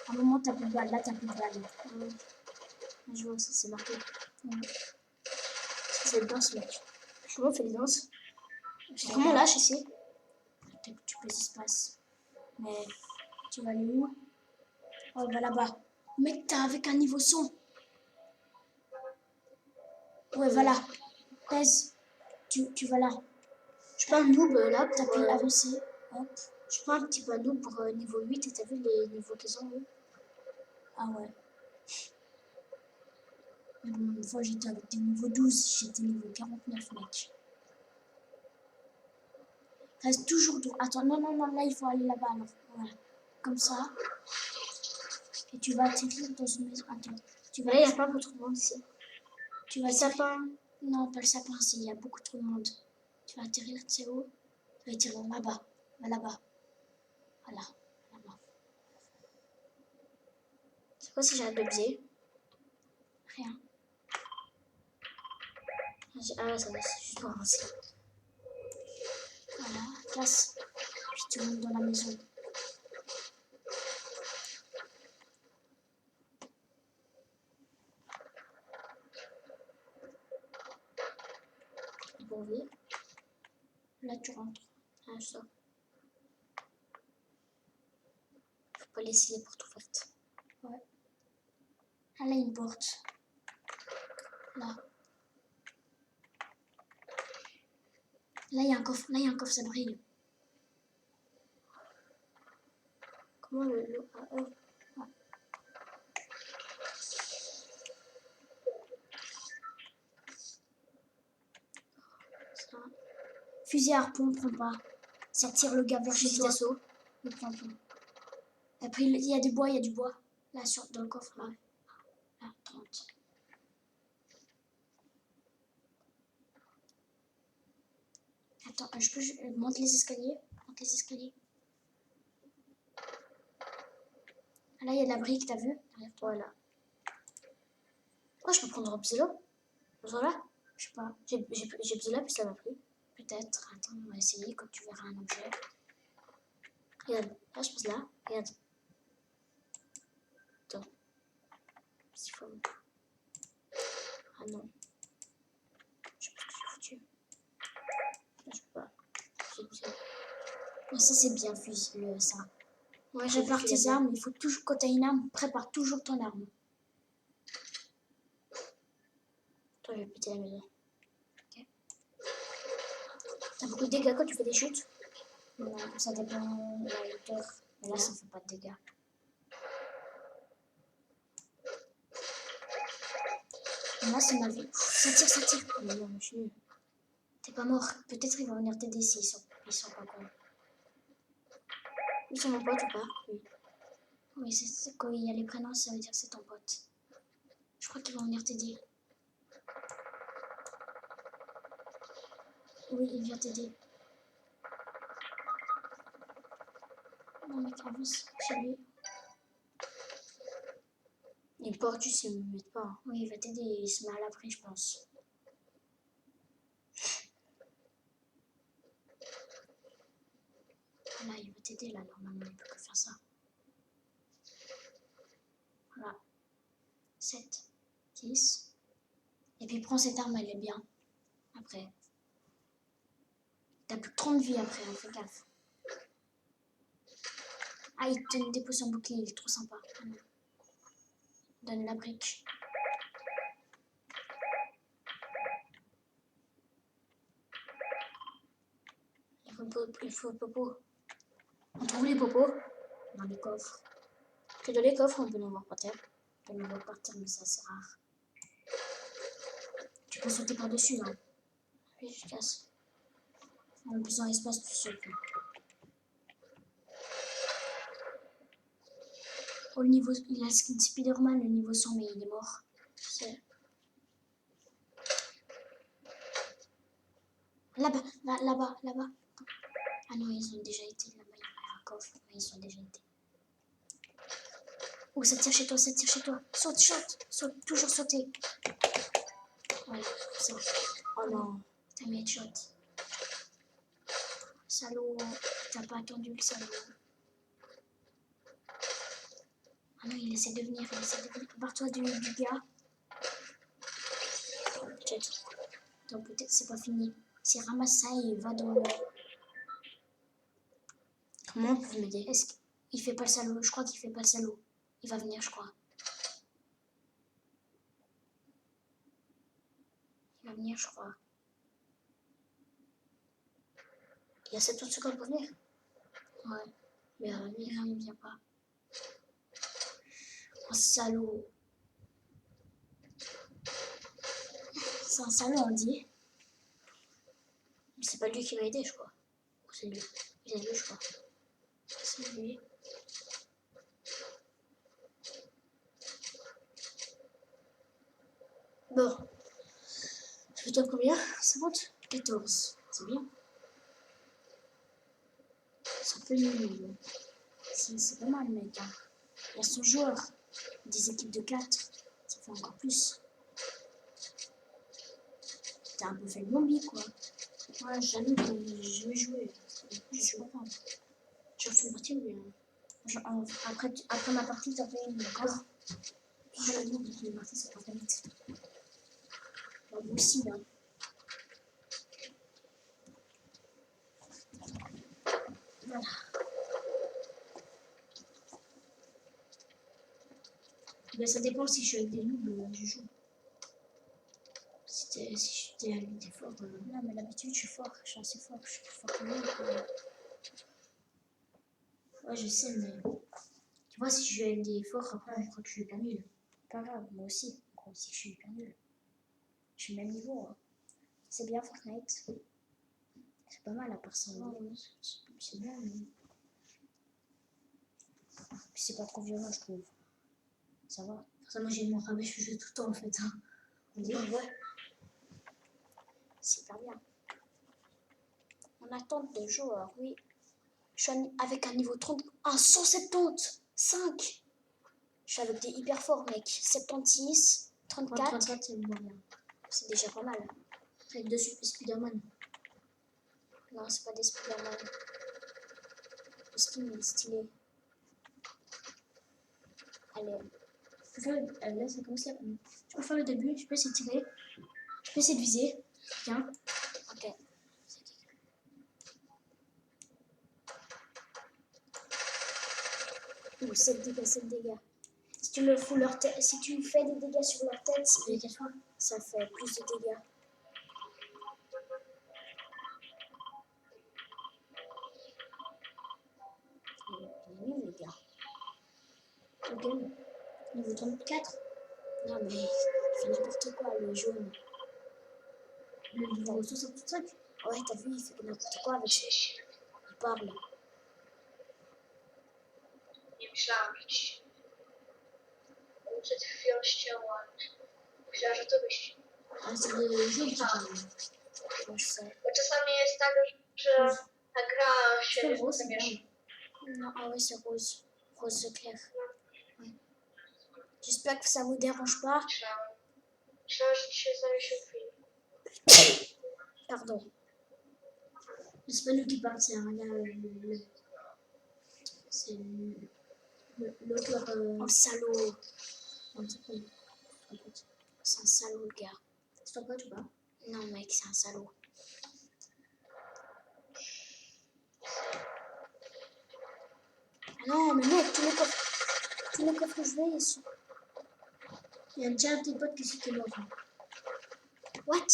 [SPEAKER 1] À un moment t'as plus de balles. Là t'as plus de balles. Je vois aussi, c'est marqué.
[SPEAKER 2] C'est une danse mec. Comment on fait les danses?
[SPEAKER 1] C'est
[SPEAKER 2] Comment on lâche ici?
[SPEAKER 1] Tu peux espace. Mais tu vas aller où? Oh, va là-bas. Mec, t'es avec un niveau 100. Ouais, voilà. Pèse. Tu vas là.
[SPEAKER 2] Je suis pas un noob là pour...
[SPEAKER 1] T'appuies avancer. Hop.
[SPEAKER 2] Je suis pas un petit peu un noob pour niveau 8 et t'as vu les niveaux qu'ils ont eux?
[SPEAKER 1] Ah ouais. Une fois j'étais avec des niveaux 12, j'étais niveau 49 mec. Reste toujours droit. Attends, non, non, non, là il faut aller là-bas alors. Voilà. Comme ça. Et tu vas atterrir dans une maison. Attends.
[SPEAKER 2] Là il n'y a pas beaucoup de monde ici.
[SPEAKER 1] Tu vas
[SPEAKER 2] Le sapin.
[SPEAKER 1] Non, pas le sapin, il y a beaucoup trop de monde. Tu vas atterrir, tu sais où? Tu vas atterrir là-bas. Là-bas. Voilà. Là-bas.
[SPEAKER 2] C'est quoi si j'ai un objet?
[SPEAKER 1] Rien.
[SPEAKER 2] Ah ça va, c'est juste pour avancer.
[SPEAKER 1] Voilà, casse. Puis tu montes dans la maison.
[SPEAKER 2] Pour lui. Là, tu rentres.
[SPEAKER 1] Ah, ça. Faut pas laisser les portes ouvertes.
[SPEAKER 2] Ouais. Ah, là, une porte. Là. Là, il y a un coffre. Là, il y a un coffre, ça brille.
[SPEAKER 1] Comment le... Ah, oh.
[SPEAKER 2] Ouais.
[SPEAKER 1] Ça.
[SPEAKER 2] Fusil à harpon, prends pas. Ça tire le gars vers chez
[SPEAKER 1] Fusil
[SPEAKER 2] toi.
[SPEAKER 1] d'assaut.
[SPEAKER 2] Le prends pas. Après, il y a du bois, il y a du bois. Là, dans le coffre, là. Là, 30. Attends, je monte les escaliers. Monte les escaliers. Ah, là, il y a de la brique, t'as vu? Derrière toi.
[SPEAKER 1] Voilà. Oh, je peux prendre Robzilla. Voilà.
[SPEAKER 2] Je sais pas.
[SPEAKER 1] J'ai Robzilla, puis ça m'a pris.
[SPEAKER 2] Peut-être. Attends, on va essayer quand tu verras un objet.
[SPEAKER 1] Regarde. Là, je passe là. Regarde. Attends. S'il faut... Ah non. Je sais pas ce que j'ai foutu. Là, je peux pas. J'ai Robzilla.
[SPEAKER 2] Et ça, c'est bien, fusil, ça.
[SPEAKER 1] Ouais,
[SPEAKER 2] Prépare tes armes. Il faut toujours, quand t'as une arme, prépare toujours ton arme.
[SPEAKER 1] Attends, je vais péter la maison.
[SPEAKER 2] Ok.
[SPEAKER 1] T'as beaucoup de dégâts quand tu fais des chutes?
[SPEAKER 2] Non, ça dépend de la hauteur. Mais là, ça fait pas de dégâts. Moi, c'est ma vie. Ça tire, ça tire.
[SPEAKER 1] Mais non, mais je suis nulle.
[SPEAKER 2] T'es pas mort. Peut-être ils vont venir t'aider s'ils sont pas cons.
[SPEAKER 1] Ils sont mon pote ou pas? Oui.
[SPEAKER 2] Oui, c'est quand il y a les prénoms, ça veut dire que c'est ton pote. Je crois qu'ils vont venir t'aider. Oui, il vient t'aider. Non, mec, avance chez lui.
[SPEAKER 1] Les portes, ils me mettent pas. Hein.
[SPEAKER 2] Oui, il va t'aider. Il se met à l'abri, je pense. Voilà, il va t'aider là. Normalement, il peut que faire ça. Voilà. 7, 10. Et puis prends cette arme, elle est bien. Après. T'as plus que 30 vies après, hein, fais gaffe. Ah, il te dépose son bouclier, il est trop sympa. Donne la brique.
[SPEAKER 1] Il faut le popo.
[SPEAKER 2] On trouve les popos dans les coffres.
[SPEAKER 1] Que dans les coffres, on peut en voir par terre.
[SPEAKER 2] On peut les voir par terre, mais ça, c'est rare. Tu peux sauter par-dessus, là.
[SPEAKER 1] Oui, je casse.
[SPEAKER 2] En plus, en espace, tu sautes. Au niveau, il a le skin Spider-Man, le niveau 100, mais il est mort.
[SPEAKER 1] C'est...
[SPEAKER 2] Là-bas, là-bas, là-bas. Ah non, ils ont déjà été là-bas. Il y a un coffre, mais ils ont déjà été. Oh, ça tire chez toi, ça tire chez toi. Saute, saute, toujours sauter. Voilà, ça.
[SPEAKER 1] Oh non.
[SPEAKER 2] T'as mis headshot. Salaud, t'as pas attendu le salaud. Ah non, il essaie de venir, Barre-toi du gars.
[SPEAKER 1] Peut-être.
[SPEAKER 2] Donc peut-être c'est pas fini. S'il ramasse ça, il va dans le...
[SPEAKER 1] Comment on peut m'aider?
[SPEAKER 2] Est-ce qu'il fait pas le salaud? Je crois qu'il fait pas le salaud. Il va venir, je crois. Il va venir, je crois.
[SPEAKER 1] Il y a 7 autres secondes pour venir.
[SPEAKER 2] Ouais.
[SPEAKER 1] Mais il va venir.
[SPEAKER 2] Non, il vient pas. Oh, salaud. C'est un salaud, on dit.
[SPEAKER 1] Mais c'est pas lui qui m'a aidé, je crois. Ou c'est lui. C'est lui, je crois.
[SPEAKER 2] C'est lui.
[SPEAKER 1] Bon. Je fais toi combien?
[SPEAKER 2] 50? 14. C'est bien.
[SPEAKER 1] Ça fait nul.
[SPEAKER 2] C'est pas mal, mec. Hein. Il y a 100 joueurs. Des équipes de 4. Ça fait encore plus. T'as un peu fait le bombi, quoi.
[SPEAKER 1] Ouais, j'avoue que je vais jouer.
[SPEAKER 2] Je comprends pas.
[SPEAKER 1] Je refais une partie ou bien?
[SPEAKER 2] Après ma partie, t'as fait une, d'accord?
[SPEAKER 1] J'avoue que une partie, ça prend très vite.
[SPEAKER 2] Bah, moi aussi, hein. Mais ça dépend si je suis avec des noobs, je joue. Si j'étais avec des forts.
[SPEAKER 1] Non, mais d'habitude, je suis fort. Je suis assez fort. Je suis plus fort que lui.
[SPEAKER 2] Ouais, je sais, mais. Tu vois, si je joue avec des forts, après, on croit que je suis hyper nul.
[SPEAKER 1] Pas grave, moi aussi. Moi aussi, je suis hyper nul. Je suis le même niveau. Hein. C'est bien Fortnite. C'est pas mal à part ça.
[SPEAKER 2] C'est bien, mais.
[SPEAKER 1] Puis c'est pas trop violent, je trouve. Ça va.
[SPEAKER 2] Ça, moi, j'ai mon rabais, je joue tout le temps, en fait. Hein. On dit, ouais.
[SPEAKER 1] C'est hyper bien. En attente de joueurs, oui. Je suis avec un niveau 30. Un 175. Je suis avec des hyper forts, mec. 76, 34.
[SPEAKER 2] 34, c'est moins bien.
[SPEAKER 1] C'est déjà pas mal.
[SPEAKER 2] Avec deux Spider-Man.
[SPEAKER 1] Non, c'est pas des Spider-Man. Le skin, il est stylé. Allez.
[SPEAKER 2] Là, ça commence là. Je peux faire le début, je peux essayer de tirer. Je peux essayer de viser. Tiens.
[SPEAKER 1] Ok. Ouh, 7 dégâts, 7 dégâts. Si tu me fous leur tête, si tu fais des dégâts sur leur tête, ça fait plus de dégâts. Il est nul, les gars.
[SPEAKER 2] Ok. Niveau 34.
[SPEAKER 1] Non, mais il fait n'importe quoi, le jaune.
[SPEAKER 2] Le niveau 65.
[SPEAKER 1] Ouais, t'as vu, il fait n'importe quoi avec ça. Il parle.
[SPEAKER 3] Nie myślałam, że ci przed chwilą ścięłam. Myślałam, że to byś.
[SPEAKER 2] Ah, c'est le jaune qui parle.
[SPEAKER 1] Moi, je sais.
[SPEAKER 3] Bo czasami jest tak, że ta gra się
[SPEAKER 2] C'est rose, c'est
[SPEAKER 3] wiesz,
[SPEAKER 2] bien.
[SPEAKER 1] Non, ah ouais, c'est rose. Rose clair. Ouais. J'espère que ça vous dérange pas.
[SPEAKER 3] myślałam. Myślałam, że ci się zawiesił film.
[SPEAKER 1] Pardon.
[SPEAKER 2] C'est pas nous qui parle, c'est un gars. C'est l'auteur.
[SPEAKER 1] Oh, salaud.
[SPEAKER 2] Un petit peu.
[SPEAKER 1] C'est un salaud, le gars.
[SPEAKER 2] C'est ton pote ou pas?
[SPEAKER 1] Non, mec, c'est un salaud. Ah non, mais mec, tous les coffres que je vais, ils sont...
[SPEAKER 2] Il y a déjà un de tes potes qui est mort.
[SPEAKER 1] What?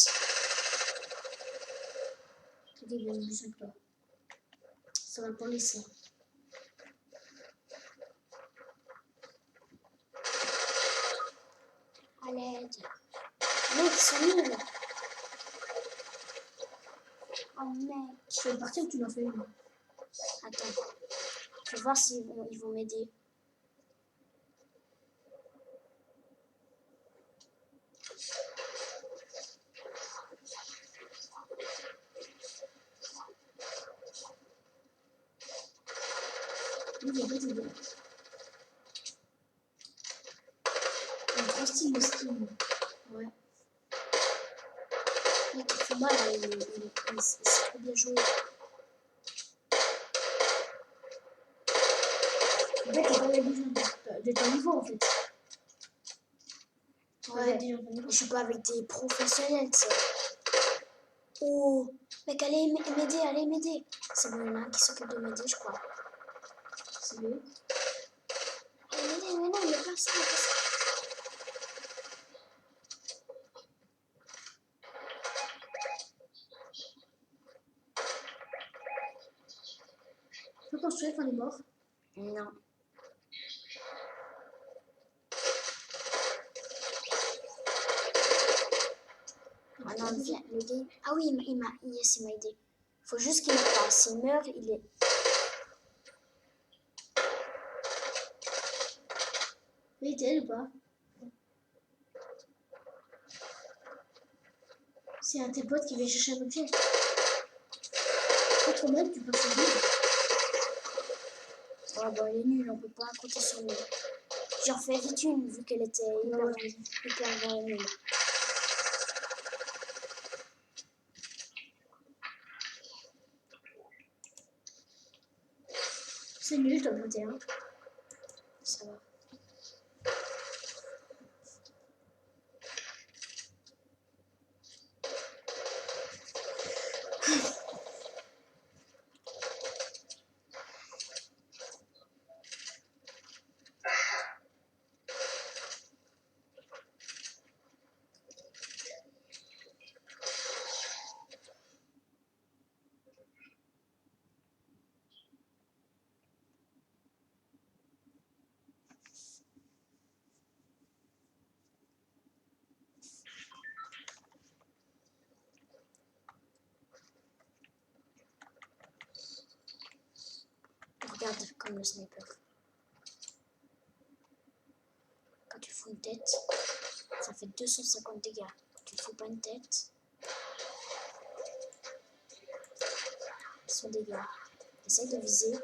[SPEAKER 2] Tu dis, il y a une bouche toi. Ça va pour laisser.
[SPEAKER 1] À l'aide. Mec, ils sont nuls. Oh, mec.
[SPEAKER 2] Tu fais partir ou tu m'en fais une?
[SPEAKER 1] Attends. Je vais voir s'ils vont m'aider.
[SPEAKER 2] Oui, il y a pas d'idée. Il y a 3 styles de skin. Ouais.
[SPEAKER 1] Mec, il fait mal, il sait trop bien jouer.
[SPEAKER 2] En fait, t'as pas les besoin de ton niveau en fait.
[SPEAKER 1] Ouais, je suis pas avec des professionnels, tu sais. Oh, mec, allez m'aider. C'est bon, il y en a un qui s'occupe de m'aider, je crois.
[SPEAKER 2] C'est lui.
[SPEAKER 1] Allez m'aider, mais non, mais pas ça, pas ça.
[SPEAKER 2] Tu peux construire quand il est mort.
[SPEAKER 1] Non. Ah non, viens, le gars. Ah oui, il m'a aidé. Faut juste qu'il meurt pas. S'il meurt, il est.
[SPEAKER 2] Mais il t'aide ou pas? C'est un de tes potes qui vient chercher un objet. Pas trop mal, tu peux changer.
[SPEAKER 1] Oh bah, il est nul, on peut pas compter sur lui. J'en fais vite une, vu qu'elle était hyper nulle.
[SPEAKER 2] C'est nul, top 21.
[SPEAKER 1] Ça va.
[SPEAKER 2] Regarde comme le sniper. Quand tu fous une tête, ça fait 250 dégâts. Quand tu fous pas une tête, 100 dégâts. Essaye de viser.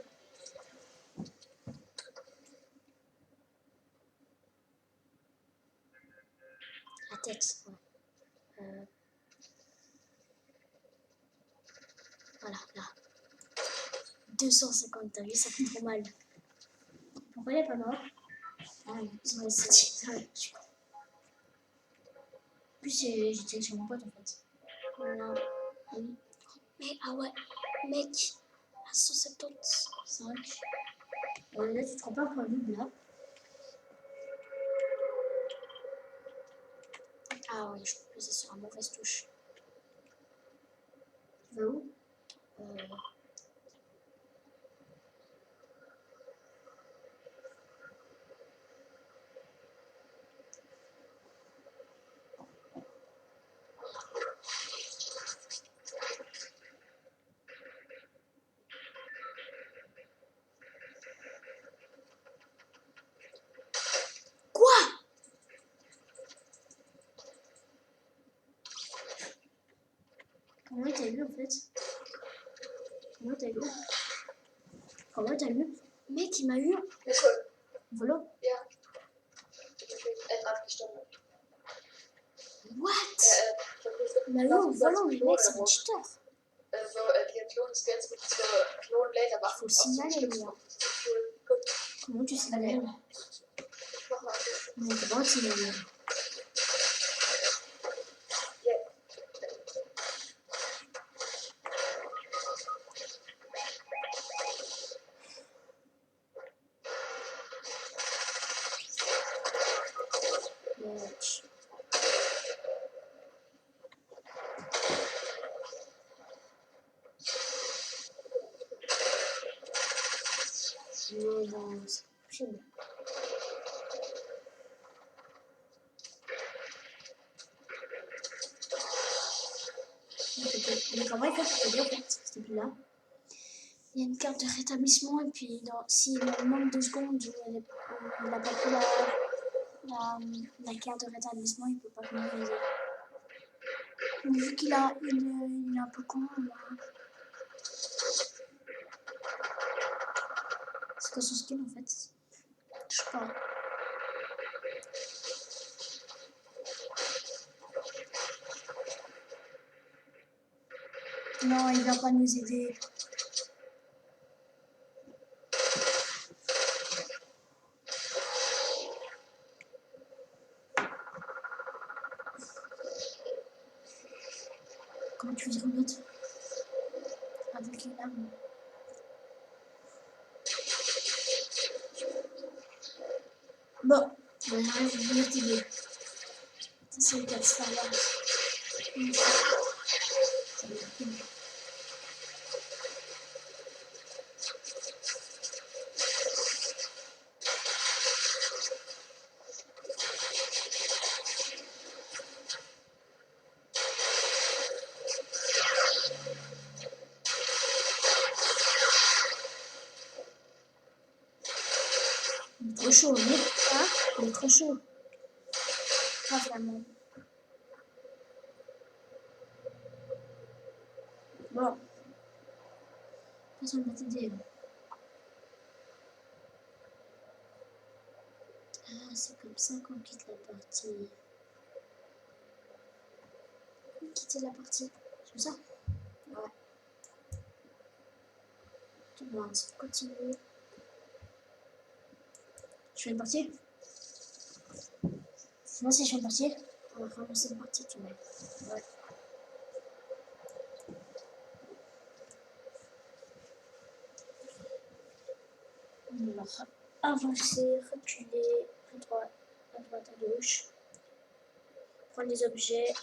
[SPEAKER 2] La tête, ouais. Voilà, là. 250, t'as vu, ça fait trop mal. Pourquoi il est pas mort? Ah oui, c'est vrai, je crois. En plus, j'étais chez mon pote en fait. Voilà. Oui. Mais ah ouais, mec, à 175. Là, tu te rends pas pour le là. Ah oui, je peux peser sur une mauvaise touche. Tu vas où? Quoi? Comment t'as eu en fait? Comment t'as eu? Comment t'as eu? Mec, il m'a eu. Voilà.
[SPEAKER 3] Ja. En afgestorven.
[SPEAKER 2] What?
[SPEAKER 3] Dat
[SPEAKER 2] Il m'a eu au volant, le mec, c'est un cheater.
[SPEAKER 3] Die het clone scans moet je clone leiden.
[SPEAKER 2] Il faut le signaler, lui. Comment tu signales? Mais t'as pas de signaler. Wesh. Non, c'est possible. Mais comment il fait pour t'aider en fait, s'il te plaît là? Il y a une carte de rétablissement et puis s'il manque 2 secondes où il n'a pas pris la carte de rétablissement, il ne peut pas venir aider. Donc, vu il est un peu con, c'est quoi son skill en fait? Je sais pas. Non, il va pas nous aider. Comment tu veux dire l'autre? Avec une arme. Bon, je vais venir t'aider. Ça, c'est le cas de Star Wars. Ça va être cool. Il est trop chaud, mais hein? Il est trop chaud. Pas vraiment. Bon. Personne ne va t'aider. Ah, c'est comme ça qu'on quitte la partie. Quitter la partie. C'est comme ça? Ouais. Tout bon, on va continuer. Je fais une partie? Sinon, si je fais une partie, on va recommencer une partie, tu mets. Ouais. On va avancer, reculer, à droite, à gauche. Prendre les objets,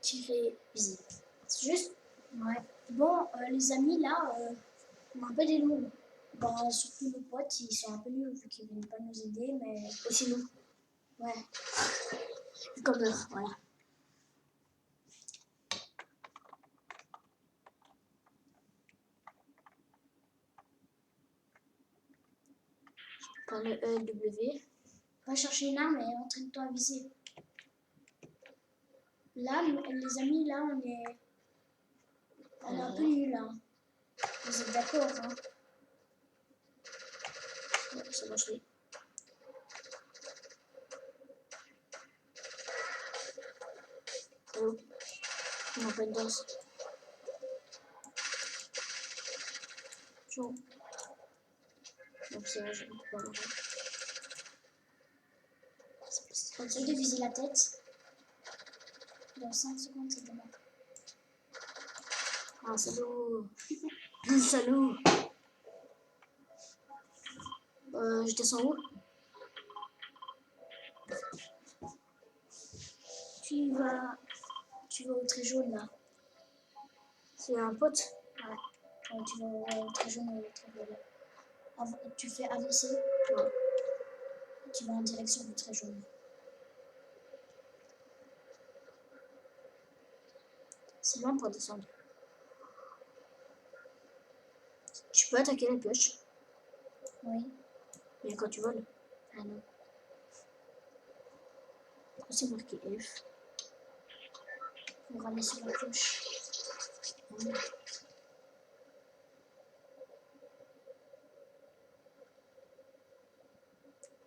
[SPEAKER 2] tirer, viser. C'est juste? Ouais. Bon, les amis, là, on a un peu des loups. Bon, surtout nos potes, ils sont un peu nuls vu qu'ils viennent pas nous aider, mais aussi nous. Ouais. Comme eux, voilà. par le EW.
[SPEAKER 1] Va chercher une arme et entraîne-toi à viser. Là, les amis, là, on est un peu nuls, hein. Vous êtes d'accord, hein?
[SPEAKER 2] Ouais, c'est bon, je l'ai. Oh, on a pas de danse. Chaud. Donc c'est vrai, je ne peux pas manger.
[SPEAKER 1] Essaye de viser la tête. Dans 5 secondes, c'est bon.
[SPEAKER 2] Ah, salaud. Salaud. Je descends où?
[SPEAKER 1] Tu vas au très jaune, là.
[SPEAKER 2] C'est un pote.
[SPEAKER 1] Ouais, tu vas au très jaune ou au très violet. Tu fais avancer.
[SPEAKER 2] Ouais.
[SPEAKER 1] Tu vas en direction du très jaune.
[SPEAKER 2] C'est loin pour descendre. Tu peux attaquer la pioche,
[SPEAKER 1] Oui.
[SPEAKER 2] mais quand tu voles.
[SPEAKER 1] Ah non.
[SPEAKER 2] Pourquoi c'est marqué F?
[SPEAKER 1] Faut ramener sur la cloche.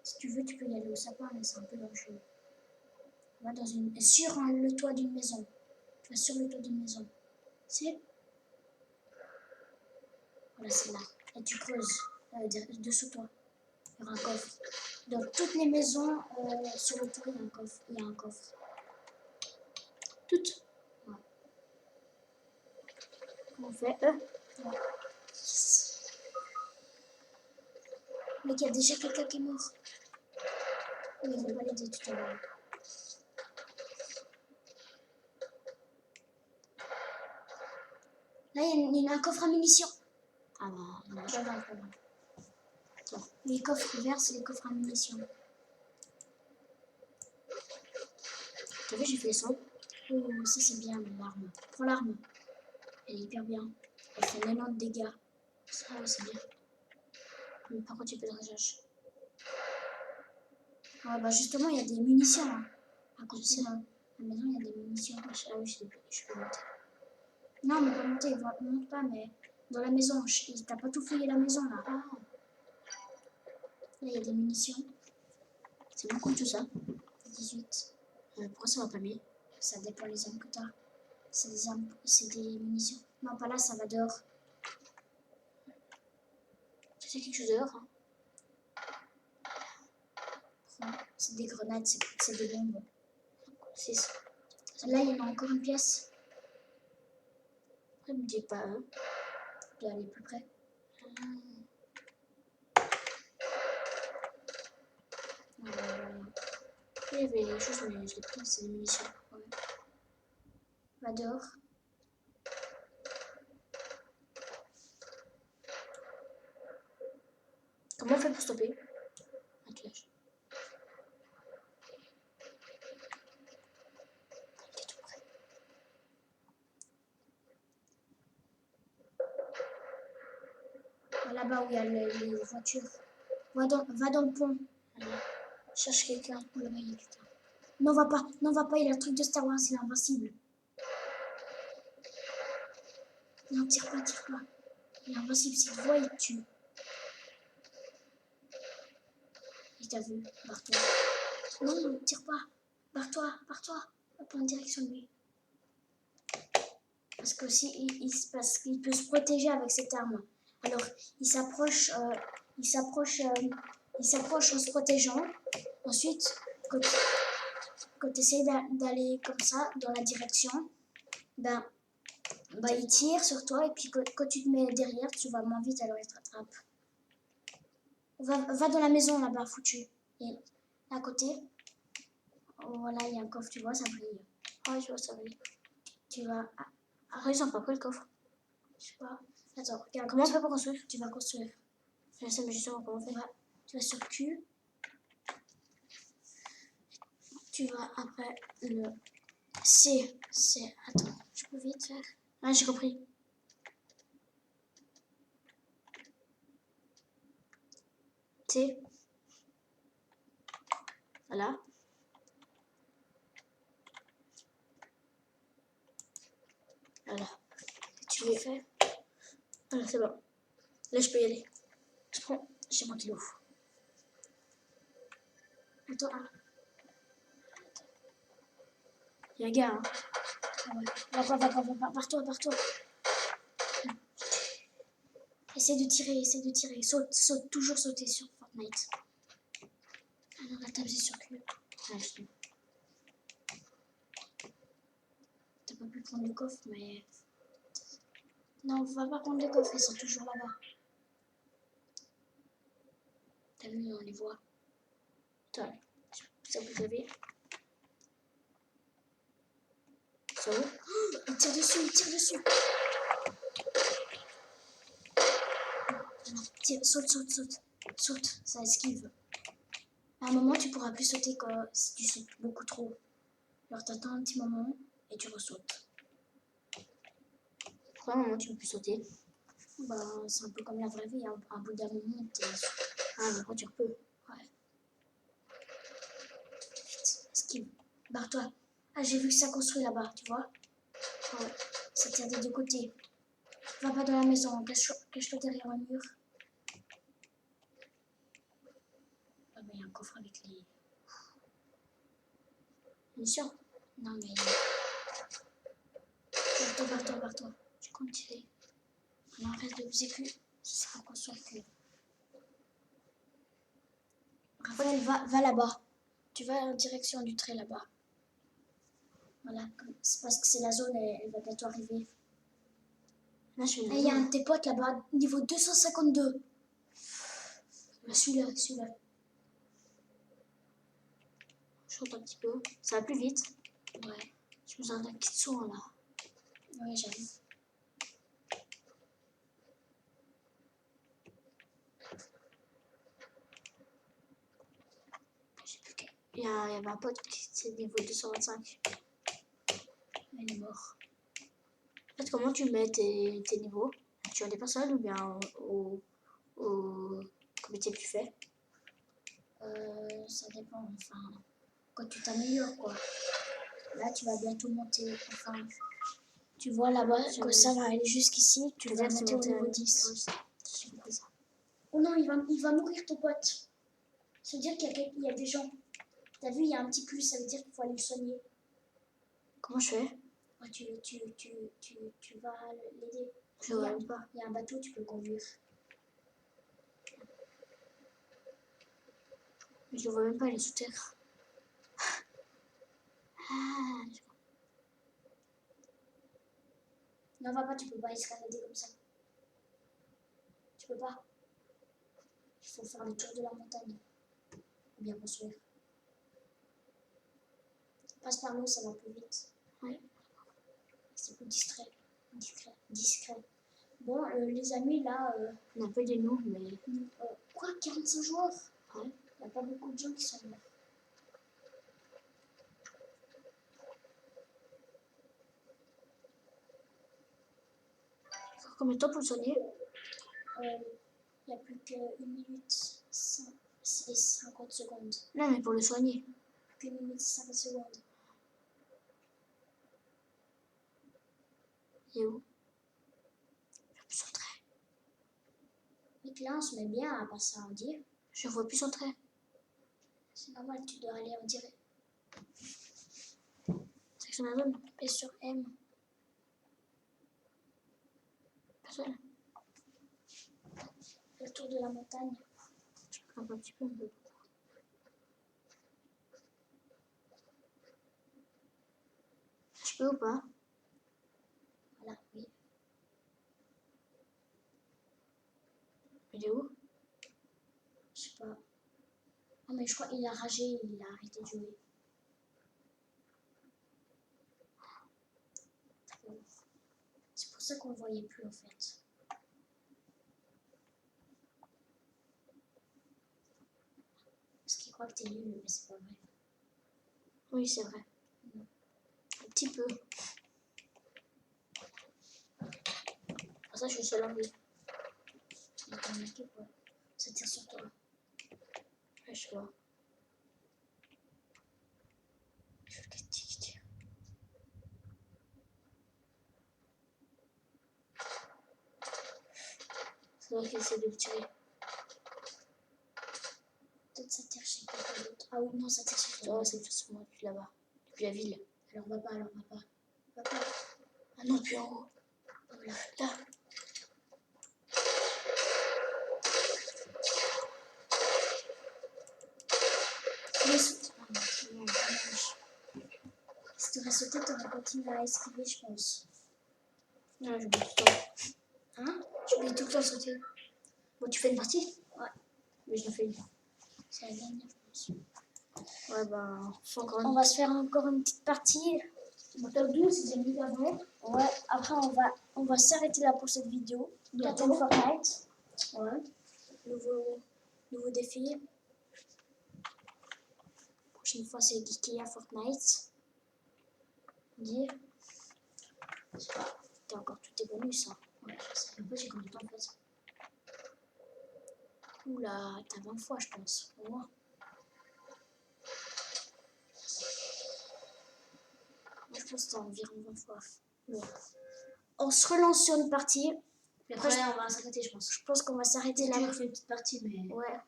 [SPEAKER 1] Si tu veux, tu peux y aller au sapin, mais c'est un peu dangereux. Va sur le toit d'une maison. Tu vas sur le toit d'une maison. C'est... Voilà, c'est là. Et tu creuses dessous toi. Il y aura un coffre. Dans toutes les maisons, sur le toit, il y a un coffre. Il y a un coffre. Toutes. Ouais.
[SPEAKER 2] On fait
[SPEAKER 1] Ouais. Mais il y a déjà quelqu'un qui est mort. Oui, ils vont pas l'aider tout à l'heure. Là, il y a un coffre à munitions.
[SPEAKER 2] Ah bah, non.
[SPEAKER 1] Pas grave, pas grave. Les coffres verts, c'est les coffres à munitions.
[SPEAKER 2] T'as vu, j'ai fait 100.
[SPEAKER 1] Oh, ça c'est bien, l'arme. Prends l'arme. Elle est hyper bien. Elle fait 90 dégâts.
[SPEAKER 2] Ça, c'est bien. Mais par contre, tu peux de recharge.
[SPEAKER 1] Ouais, bah justement, il y a des munitions. Hein. À côté de la maison, il y a des munitions.
[SPEAKER 2] Ah oui, je peux monter.
[SPEAKER 1] Non, mais pas monter, monte pas, mais dans la maison. T'as pas tout fouillé la maison là.
[SPEAKER 2] Ah,
[SPEAKER 1] Là, il y a des munitions.
[SPEAKER 2] c'est beaucoup tout ça.
[SPEAKER 1] 18.
[SPEAKER 2] Pourquoi ça m'a pas mis?
[SPEAKER 1] Ça dépend les armes que t'as. C'est des armes, c'est des munitions. Non, pas là, ça va dehors.
[SPEAKER 2] C'est quelque chose dehors. Hein.
[SPEAKER 1] C'est des grenades, c'est des bombes.
[SPEAKER 2] 6.
[SPEAKER 1] Là, il y en a encore une pièce.
[SPEAKER 2] Ne me dis pas. Hein.
[SPEAKER 1] Je dois aller plus près.
[SPEAKER 2] Il y avait des choses, mais je l'ai pris, c'est des munitions. Ouais.
[SPEAKER 1] Va dehors.
[SPEAKER 2] Comment on fait pour stopper? Un tuage. T'es tout près.
[SPEAKER 1] Là-bas où il y a les voitures. Va dans le pont.
[SPEAKER 2] Cherche quelqu'un.
[SPEAKER 1] Oh, là-bas, il y a quelqu'un. Non, va pas. Non, va pas. Il a le truc de Star Wars. Il est invincible. Non, tire pas, tire pas. Il est invincible. S'il te voit, il te tue. Il t'a vu. Barre-toi. Non, tire pas. Barre-toi, barre-toi. Va pas en direction de lui. Parce que si parce qu'il peut se protéger avec cette arme. Alors, il s'approche en se protégeant. Ensuite, quand tu essaies d'aller comme ça, dans la direction, ben il tire sur toi. Et puis, quand tu te mets derrière, tu vas moins vite, alors il te rattrape. Va dans la maison là-bas, foutu. Et à côté, voilà, il y a un coffre, tu vois, ça brille.
[SPEAKER 2] Ouais, je vois ça, oui.
[SPEAKER 1] Tu vas...
[SPEAKER 2] Ah, ils ont pas pris le coffre.
[SPEAKER 1] Je sais pas. Attends, regarde.
[SPEAKER 2] Comment on fait pour construire?
[SPEAKER 1] Tu vas construire.
[SPEAKER 2] Je sais, mais justement, comment on fait?
[SPEAKER 1] Tu vas sur Q. Tu vas après le C. Attends, je peux vite faire.
[SPEAKER 2] Ah, j'ai compris.
[SPEAKER 1] T.
[SPEAKER 2] Voilà. Voilà. Tu le fais. Voilà, c'est bon. Là, je peux y aller. Je prends. C'est moi qui l'ouvre.
[SPEAKER 1] Attends, ah,
[SPEAKER 2] Il y a un gars, hein.
[SPEAKER 1] ah ouais. Va, pars-toi. Essaie de tirer. Saute, toujours sauter sur Fortnite. Ah non, la table c'est sur Q.
[SPEAKER 2] Ouais, je sais.
[SPEAKER 1] T'as pas pu prendre le coffre, mais... Non, va pas prendre le coffre, ils sont toujours là-bas.
[SPEAKER 2] T'as vu, on les voit. Attends, ça vous avez. Ça où?
[SPEAKER 1] Il tire dessus. Saute, ça esquive. À un moment, tu pourras plus sauter si tu sautes beaucoup trop. Alors t'attends un petit moment et tu ressautes.
[SPEAKER 2] Pourquoi à un moment tu peux plus sauter?
[SPEAKER 1] Bah, c'est un peu comme la vraie vie, hein. À bout d'un moment,
[SPEAKER 2] Ah, mais quand tu peux.
[SPEAKER 1] Ouais. Vite, esquive. Barre-toi. Ah, j'ai vu que ça construit là-bas, tu vois. Ouais. Ça tire des deux côtés. Va pas dans la maison, cache-toi derrière un mur. Ah, mais il y a un coffre avec les...
[SPEAKER 2] Munitions?
[SPEAKER 1] Non, mais... Barre-toi.
[SPEAKER 2] Tu comptes tirer?
[SPEAKER 1] Non, reste de exécu. Ça sera construire que... Raphaël, va là-bas. Tu vas en direction du trait là-bas. Voilà, c'est parce que c'est la zone, elle va bientôt arriver.
[SPEAKER 2] Là, je vais
[SPEAKER 1] Il y a un de tes potes là-bas, niveau 252. Celui-là.
[SPEAKER 2] Je saute un petit peu. Ça va plus vite.
[SPEAKER 1] Ouais,
[SPEAKER 2] J'ai besoin d'un kit soin là.
[SPEAKER 1] ouais, j'avoue.
[SPEAKER 2] J'ai plus qu'à. Il y avait un pote qui c'est niveau 225.
[SPEAKER 1] Il est mort.
[SPEAKER 2] En fait, comment tu mets tes niveaux? Tu as des personnes ou bien au métier que tu fais?
[SPEAKER 1] Ça dépend, enfin, quand tu t'améliores, quoi. Là, tu vas bientôt monter, enfin, tu vois là-bas, quand ça va aller jusqu'ici, tu vas monter au niveau 10.
[SPEAKER 2] J'ai compris ça.
[SPEAKER 1] Oh non, il va mourir ton pote. Ça veut dire qu'il y a des gens. T'as vu, il y a un petit plus, ça veut dire qu'il faut aller le soigner.
[SPEAKER 2] Comment je fais?
[SPEAKER 1] Ouais, tu vas l'aider.
[SPEAKER 2] Je vois même pas.
[SPEAKER 1] Il y a un bateau, tu peux le conduire.
[SPEAKER 2] Mais je vois même pas, il est sous terre. Ah,
[SPEAKER 1] Non, va pas, tu peux pas escalader comme ça. Tu peux pas. Il faut faire le tour de la montagne. Pour bien construire. Passe par l'eau, ça va plus vite.
[SPEAKER 2] ouais.
[SPEAKER 1] C'est plus discret. Bon, les amis, là...
[SPEAKER 2] On a un peu des loups, mais.
[SPEAKER 1] Quoi, 45 joueurs?
[SPEAKER 2] Ouais.
[SPEAKER 1] Il n'y a pas beaucoup de gens qui sont morts.
[SPEAKER 2] Faut combien de temps pour le soigner?
[SPEAKER 1] Il n'y a plus qu'une minute et 50 secondes.
[SPEAKER 2] Non, mais pour le soigner.
[SPEAKER 1] Plus qu'une minute et 50 secondes.
[SPEAKER 2] Il est où? Je vois plus son trait.
[SPEAKER 1] Mec, là, on se met bien à passer à en dire.
[SPEAKER 2] Je vois plus son trait.
[SPEAKER 1] C'est normal, tu dois aller en direct.
[SPEAKER 2] Section de la zone.
[SPEAKER 1] Et sur M.
[SPEAKER 2] Personne.
[SPEAKER 1] Le tour de la montagne.
[SPEAKER 2] Je peux un petit peu. Mais... Je peux ou pas?
[SPEAKER 1] Voilà, oui.
[SPEAKER 2] Il est où?
[SPEAKER 1] Je sais pas. Non, mais je crois qu'il a ragé, il a arrêté de jouer. C'est pour ça qu'on le voyait plus, en fait. Parce qu'il croit que t'es nul, mais c'est pas vrai.
[SPEAKER 2] Oui, c'est vrai. Un petit peu. Pour ça, je suis seule en vie.
[SPEAKER 1] Il est en équipe, ouais. Ça tire sur toi.
[SPEAKER 2] Ouais, je vois. C'est vrai qu'il essaie de le tirer. Peut-être ça tire chez quelqu'un d'autre. Ah oui, non, ça tire chez toi. C'est juste moi, depuis là-bas. Depuis la ville. Alors on va pas, alors on va pas. On va pas. Ah non, plus en haut. Voilà, là. Mais saute. Ah non, dommage. Si t'aurais sauté, t'aurais continué à esquiver, je pense. Non, j'oublie tout le temps. Hein? J'oublie tout le temps de sauter. Bon, tu fais une partie? Ouais. Mais je le fais une fois. C'est la dernière, je pense. Ouais, ben, faut encore
[SPEAKER 1] On va se faire encore une petite partie.
[SPEAKER 2] Top 12, c'est déjà mieux avant.
[SPEAKER 1] Ouais, après on va s'arrêter là pour cette vidéo.
[SPEAKER 2] Bientôt.
[SPEAKER 1] Captain Fortnite.
[SPEAKER 2] Ouais.
[SPEAKER 1] Nouveau défi. Prochaine fois c'est Geeky à Fortnite. Dire. T'as encore tous tes bonus, hein.
[SPEAKER 2] Ouais, je sais même pas, j'ai combien de temps en fait.
[SPEAKER 1] Oula, t'as 20 fois je pense. Au moins. Moi je pense que t'as environ 20 fois. Ouais. On se relance sur une partie.
[SPEAKER 2] Puis après, on va s'arrêter, je pense.
[SPEAKER 1] Je pense qu'on va s'arrêter là.
[SPEAKER 2] Tu refais une petite partie, mais.
[SPEAKER 1] Ouais,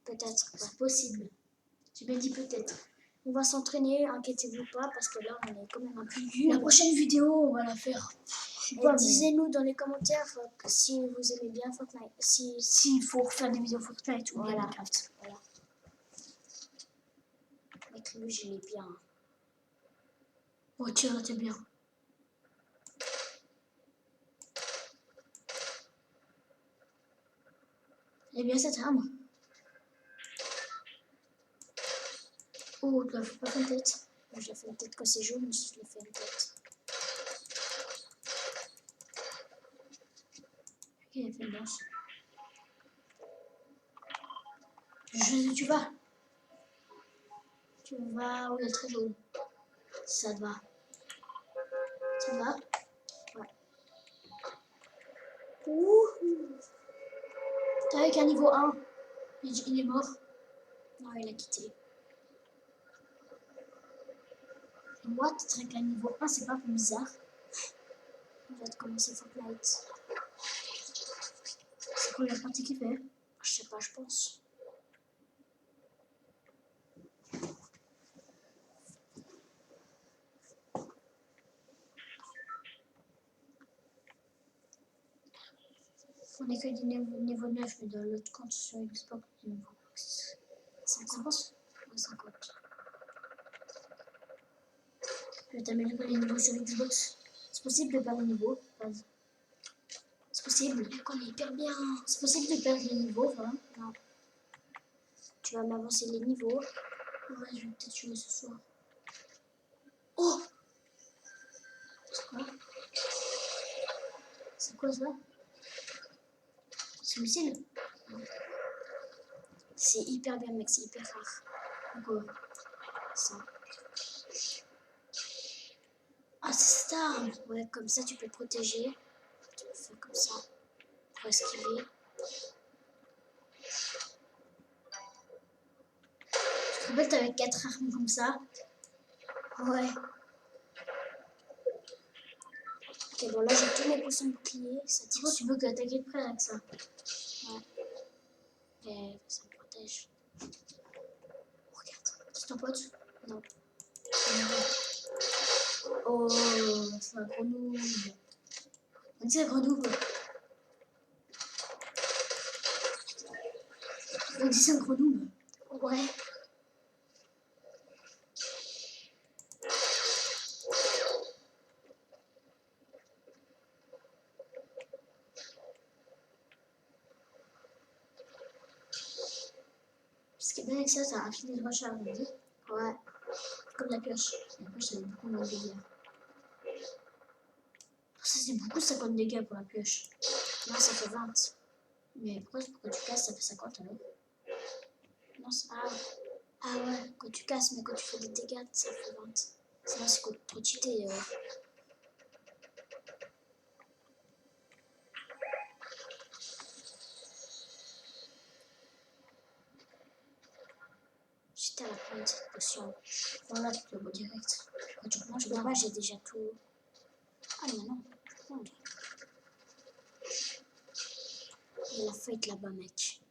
[SPEAKER 1] peut-être.
[SPEAKER 2] C'est possible. J'ai bien dit peut-être.
[SPEAKER 1] On va s'entraîner, inquiétez-vous pas, parce que là, on est quand même un peu dur.
[SPEAKER 2] La prochaine vidéo, on va la faire. Je sais pas, mais
[SPEAKER 1] Disez-nous dans les commentaires que si vous aimez bien Fortnite.
[SPEAKER 2] s'il faut refaire des vidéos Fortnite ou
[SPEAKER 1] Voilà.
[SPEAKER 2] Minecraft.
[SPEAKER 1] Voilà. Avec lui, je l'ai bien.
[SPEAKER 2] Oh, tiens, t'es bien. Elle est bien cette arme. Oh, tu l'as fait pas une tête.
[SPEAKER 1] Moi, je l'ai fait une tête quand c'est jaune, je l'ai fait une tête.
[SPEAKER 2] Ok, elle fait blanche. Je sais où tu vas. Tu vas où il y a le très jaune. Ça te va. Ça te va?
[SPEAKER 1] Ouais.
[SPEAKER 2] Ouh. T'as avec un niveau 1. Il est mort.
[SPEAKER 1] Non, il a quitté.
[SPEAKER 2] Et moi, t'es avec un niveau 1, c'est pas un peu bizarre.
[SPEAKER 1] On va commencer Fortnite.
[SPEAKER 2] C'est quoi la partie qu'il fait?
[SPEAKER 1] Je sais pas, je pense.
[SPEAKER 2] On est que du niveau 9, mais dans l'autre compte sur Xbox, du niveau
[SPEAKER 1] 50.
[SPEAKER 2] Ouais, 50. Je vais t'améliorer les niveaux sur Xbox. C'est possible de perdre les niveaux. C'est possible.
[SPEAKER 1] On est hyper bien.
[SPEAKER 2] C'est possible de perdre les niveaux, voilà.
[SPEAKER 1] Non. Tu vas m'avancer les niveaux.
[SPEAKER 2] Ouais, je vais peut-être jouer ce soir.
[SPEAKER 1] Oh!
[SPEAKER 2] C'est quoi? C'est quoi ça? C'est un missile?
[SPEAKER 1] C'est hyper bien, mec, c'est hyper rare.
[SPEAKER 2] Quoi?
[SPEAKER 1] Ça.
[SPEAKER 2] Ah, c'est cette arme!
[SPEAKER 1] Ouais, comme ça, tu peux te protéger. Tu peux faire comme ça. Pour esquiver.
[SPEAKER 2] Tu te rappelles, t'avais 4 armes comme ça?
[SPEAKER 1] Ouais. Ok, bon, là, j'ai tous mes potions boucliers. Ça
[SPEAKER 2] Tu
[SPEAKER 1] tire
[SPEAKER 2] vois,
[SPEAKER 1] sur.
[SPEAKER 2] tu peux attaquer de près avec ça.
[SPEAKER 1] Et ça me protège.
[SPEAKER 2] Oh, regarde, c'est ton pote?
[SPEAKER 1] Non.
[SPEAKER 2] Oh, c'est un gros noob. On dit un gros noob. On dit c'est un gros noob.
[SPEAKER 1] Ouais.
[SPEAKER 2] Ce qui est bien avec ça, c'est un filet de recharge, on dit.
[SPEAKER 1] Ouais.
[SPEAKER 2] Comme la pioche. La pioche, ça fait beaucoup moins de dégâts. Ça, c'est beaucoup 50 dégâts pour la pioche.
[SPEAKER 1] Non, ça fait 20.
[SPEAKER 2] Mais pourquoi tu casses, ça fait 50 alors?
[SPEAKER 1] Non, c'est. Ah ouais, quand tu casses, mais quand tu fais des dégâts, ça fait 20. Sinon, c'est quand trop cheaté. J'étais à la fin de cette potion.
[SPEAKER 2] Voilà, tu peux le direct. Quand tu
[SPEAKER 1] Moi,
[SPEAKER 2] prends,
[SPEAKER 1] je vois, j'ai déjà tout. Ah, mais non, je vais prendre.
[SPEAKER 2] Il y a la fight là-bas, mec.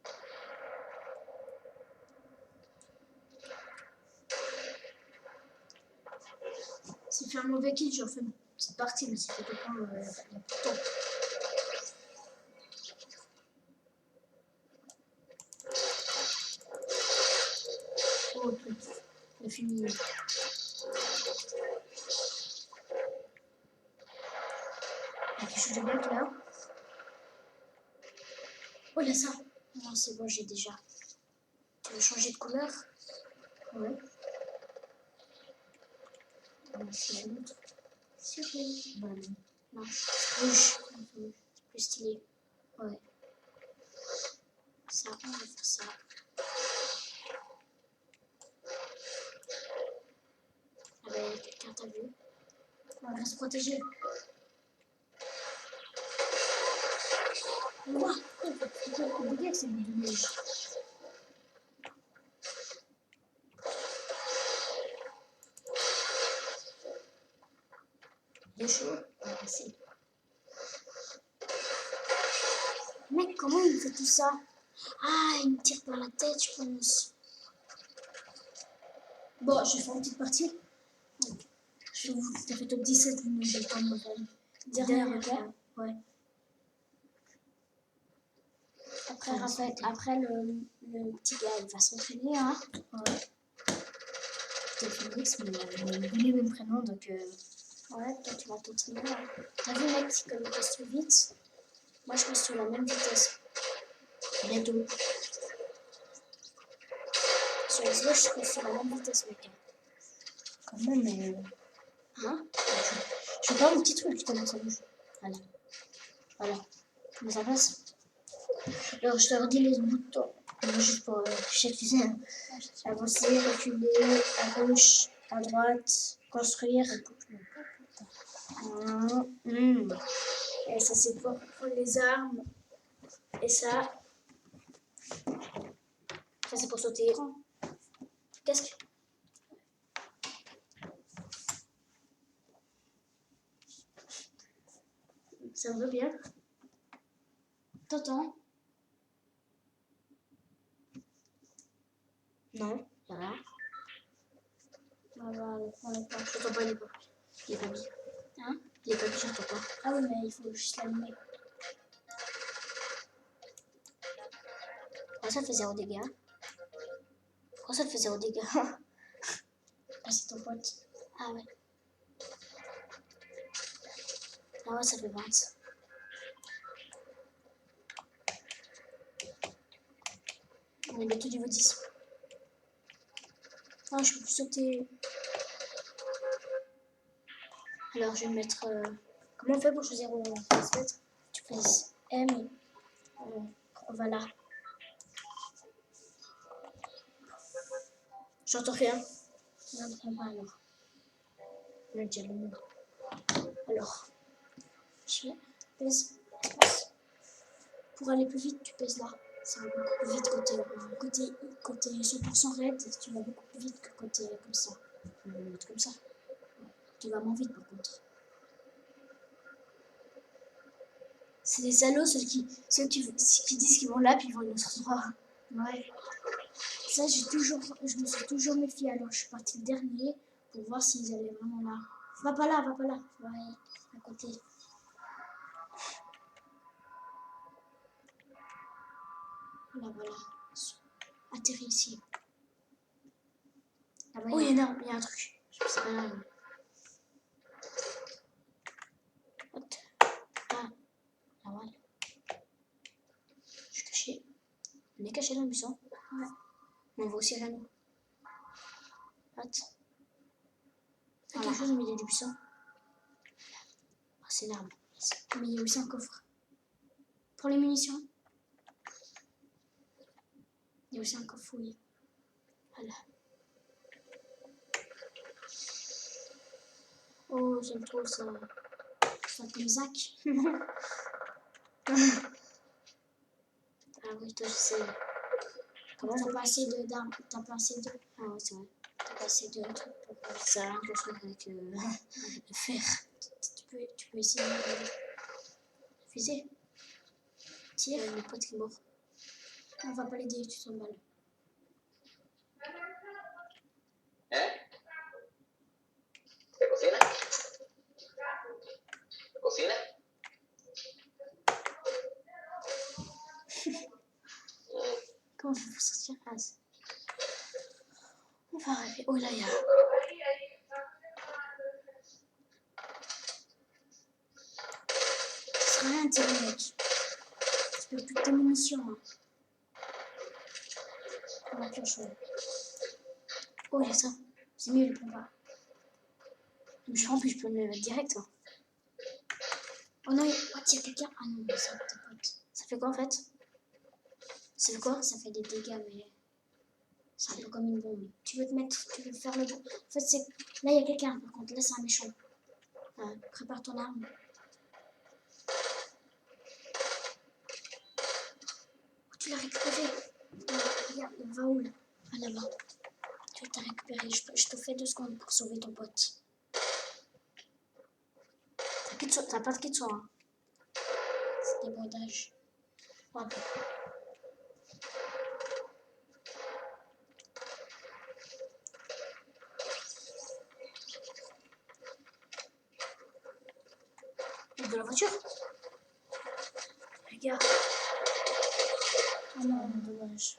[SPEAKER 2] Si fait un mauvais kill, je refais une petite partie, mais si fait tout point, il y a plus de temps. Oh, le truc. Il a fini. Il y a quelque chose de bug là. Oh, il y a ça. Non, c'est bon, j'ai déjà. Tu veux changer de couleur? Ouais. C'est un autre. C'est rouge. Bah, non, c'est rouge. C'est plus stylé. Ouais. Ça, on va faire ça. Ah bah, quelqu'un t'a vu. On va se protéger. Quoi? Pourquoi le dégât, c'est le de neige? Il est chaud. On va passer. Mec, comment il fait tout ça? Ah, il me tire par la tête, je pense. Bon, je vais faire une petite partie. Je vous t'as fait top 17, mais j'ai pas me faire. Dernière, ouais. Après, Raphaël, après le petit gars, il va s'entraîner, hein. Ouais. T'es Phoenix, mais on a les mêmes prénoms, donc ouais, toi tu vas t'entraîner. Hein. T'as vu, mec, comme il construit vite. Moi, je reste sur la même vitesse. Bientôt. Sur les autres, je reste sur la même vitesse, mec. Comment, mais. Hein? Je vais faire un petit truc, comment ça bouge. Voilà. Voilà. Comment ça passe? Alors, je te redis les boutons. Juste pour chaque fusil. Avancer, reculer, à gauche, à droite, construire. Et ça, c'est pour prendre les armes. Et ça, c'est pour sauter. Qu'est-ce que... Ça va bien? T'entends? Non, y'a rien. Ah bah, on est pas. J'entends pas, il est pas. Il est pas mis. Hein? Il est pas mis, j'entends pas. Ah oui, mais il faut juste l'allumer. Pourquoi ça fait 0 dégâts? Pourquoi ça fait 0 dégâts? Ah, c'est ton pote. Ah ouais. Ah ouais, ça fait 20. On est bientôt niveau 10. Ah, je peux plus sauter. Alors, je vais mettre... Comment on fait pour choisir où on va se mettre? Tu presses M et... voilà. J'entends rien. Non, j'entends pas alors. Je vais dire le mot. Alors, je pèse espace. Pour aller plus vite, tu pèses là. Ça va beaucoup plus vite quand t'es 100% raide. Tu vas beaucoup plus vite que quand t'es comme ça. Je vais le mettre comme ça. Tu vas moins vite par contre. C'est des salauds ceux qui disent qu'ils vont là puis ils vont à un autre endroit. Ouais. Ça, je me suis toujours méfiée. Alors je suis partie le dernier pour voir s'ils allaient vraiment là. Va pas là, va pas là. Ouais, à côté. Voilà, voilà. Atterris ici. Oh, il y a un truc. Je sais pas là. Hop. Ah, voilà. Je suis caché. On est caché dans le buisson. Ouais. On voit aussi rien. Hop. Il y a quelque chose au milieu du buisson. Ah, c'est une arme. Mais il y a aussi un coffre. Pour les munitions. Il y a aussi un coffre fouillé. Voilà. Oh, j'aime trop ça. Ça comme Zach. Ah oui, toi je sais. Comment t'as pas assez d'armes? T'as pas assez de... Ah ouais, c'est vrai. T'as pas assez de trucs pour faire ça. Je fais avec le fer. Tu peux essayer de viser. partir. Il y a mon pote qui est mort. On va pas l'aider, tu sens mal.
[SPEAKER 4] ¿Te cocina? ¿Te cocina?
[SPEAKER 2] Comment on fait pour sortir? Ah, on va arriver. Oh là, il y a. C'est rien, tiré, mec. Tu peux plus de tes munitions. Hein. On va plus chaud. Oh, il y a ça. C'est mieux le combat. Je crois en plus, je peux me le mettre direct. Hein. Oh non, il y a quelqu'un. Ah non, c'est tes potes. Ça fait quoi en fait? Ça fait quoi? Ça fait des dégâts, mais. C'est un peu comme une bombe. Tu veux te mettre. Tu veux faire le bon. En fait, c'est. Là, il y a quelqu'un, par contre. Là, c'est un méchant. Prépare ton arme. Oh, tu l'as récupéré. Regarde, il va où là? Ah, là-bas. Tu t'as récupéré. Je te fais 2 secondes pour sauver ton pote. T'as pas de kit de soin. Hein. C'est des bandages. Ouais. De la voiture. Regarde. Oh non, dommage.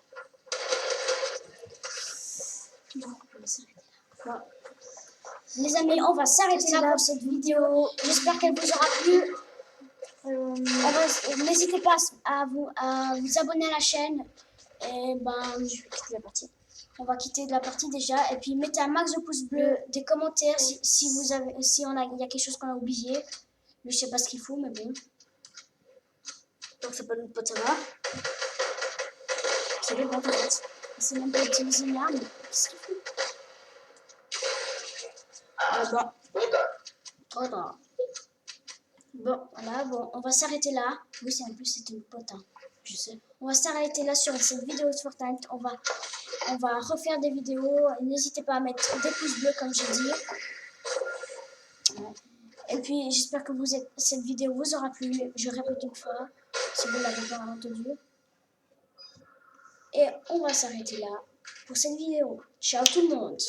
[SPEAKER 2] Non, on va s'arrêter là. Bon. Les amis, on va s'arrêter là pour cette vidéo. J'espère qu'elle vous aura plu. N'hésitez pas à vous abonner à la chaîne. Et ben, je vais quitter la partie. On va quitter la partie déjà. Et puis mettez un max de pouces bleus, des commentaires si vous avez, il y a quelque chose qu'on a oublié. Lui, je sais pas ce qu'il faut, mais bon. Donc c'est pas notre pote, ça va. C'est le bon pote. C'est même pas utiliser une arme. Qu'est-ce qu'il fout? Ah bah. Trop drôle. Bon, voilà, bon, on va s'arrêter là. Oui, c'est en plus, c'est une pote, hein, je sais. On va s'arrêter là sur cette vidéo de Fortnite. On va refaire des vidéos. N'hésitez pas à mettre des pouces bleus, comme j'ai dit. Et puis, j'espère que cette vidéo vous aura plu. Je répète une fois, si vous ne l'avez pas entendu. Et on va s'arrêter là pour cette vidéo. Ciao tout le monde!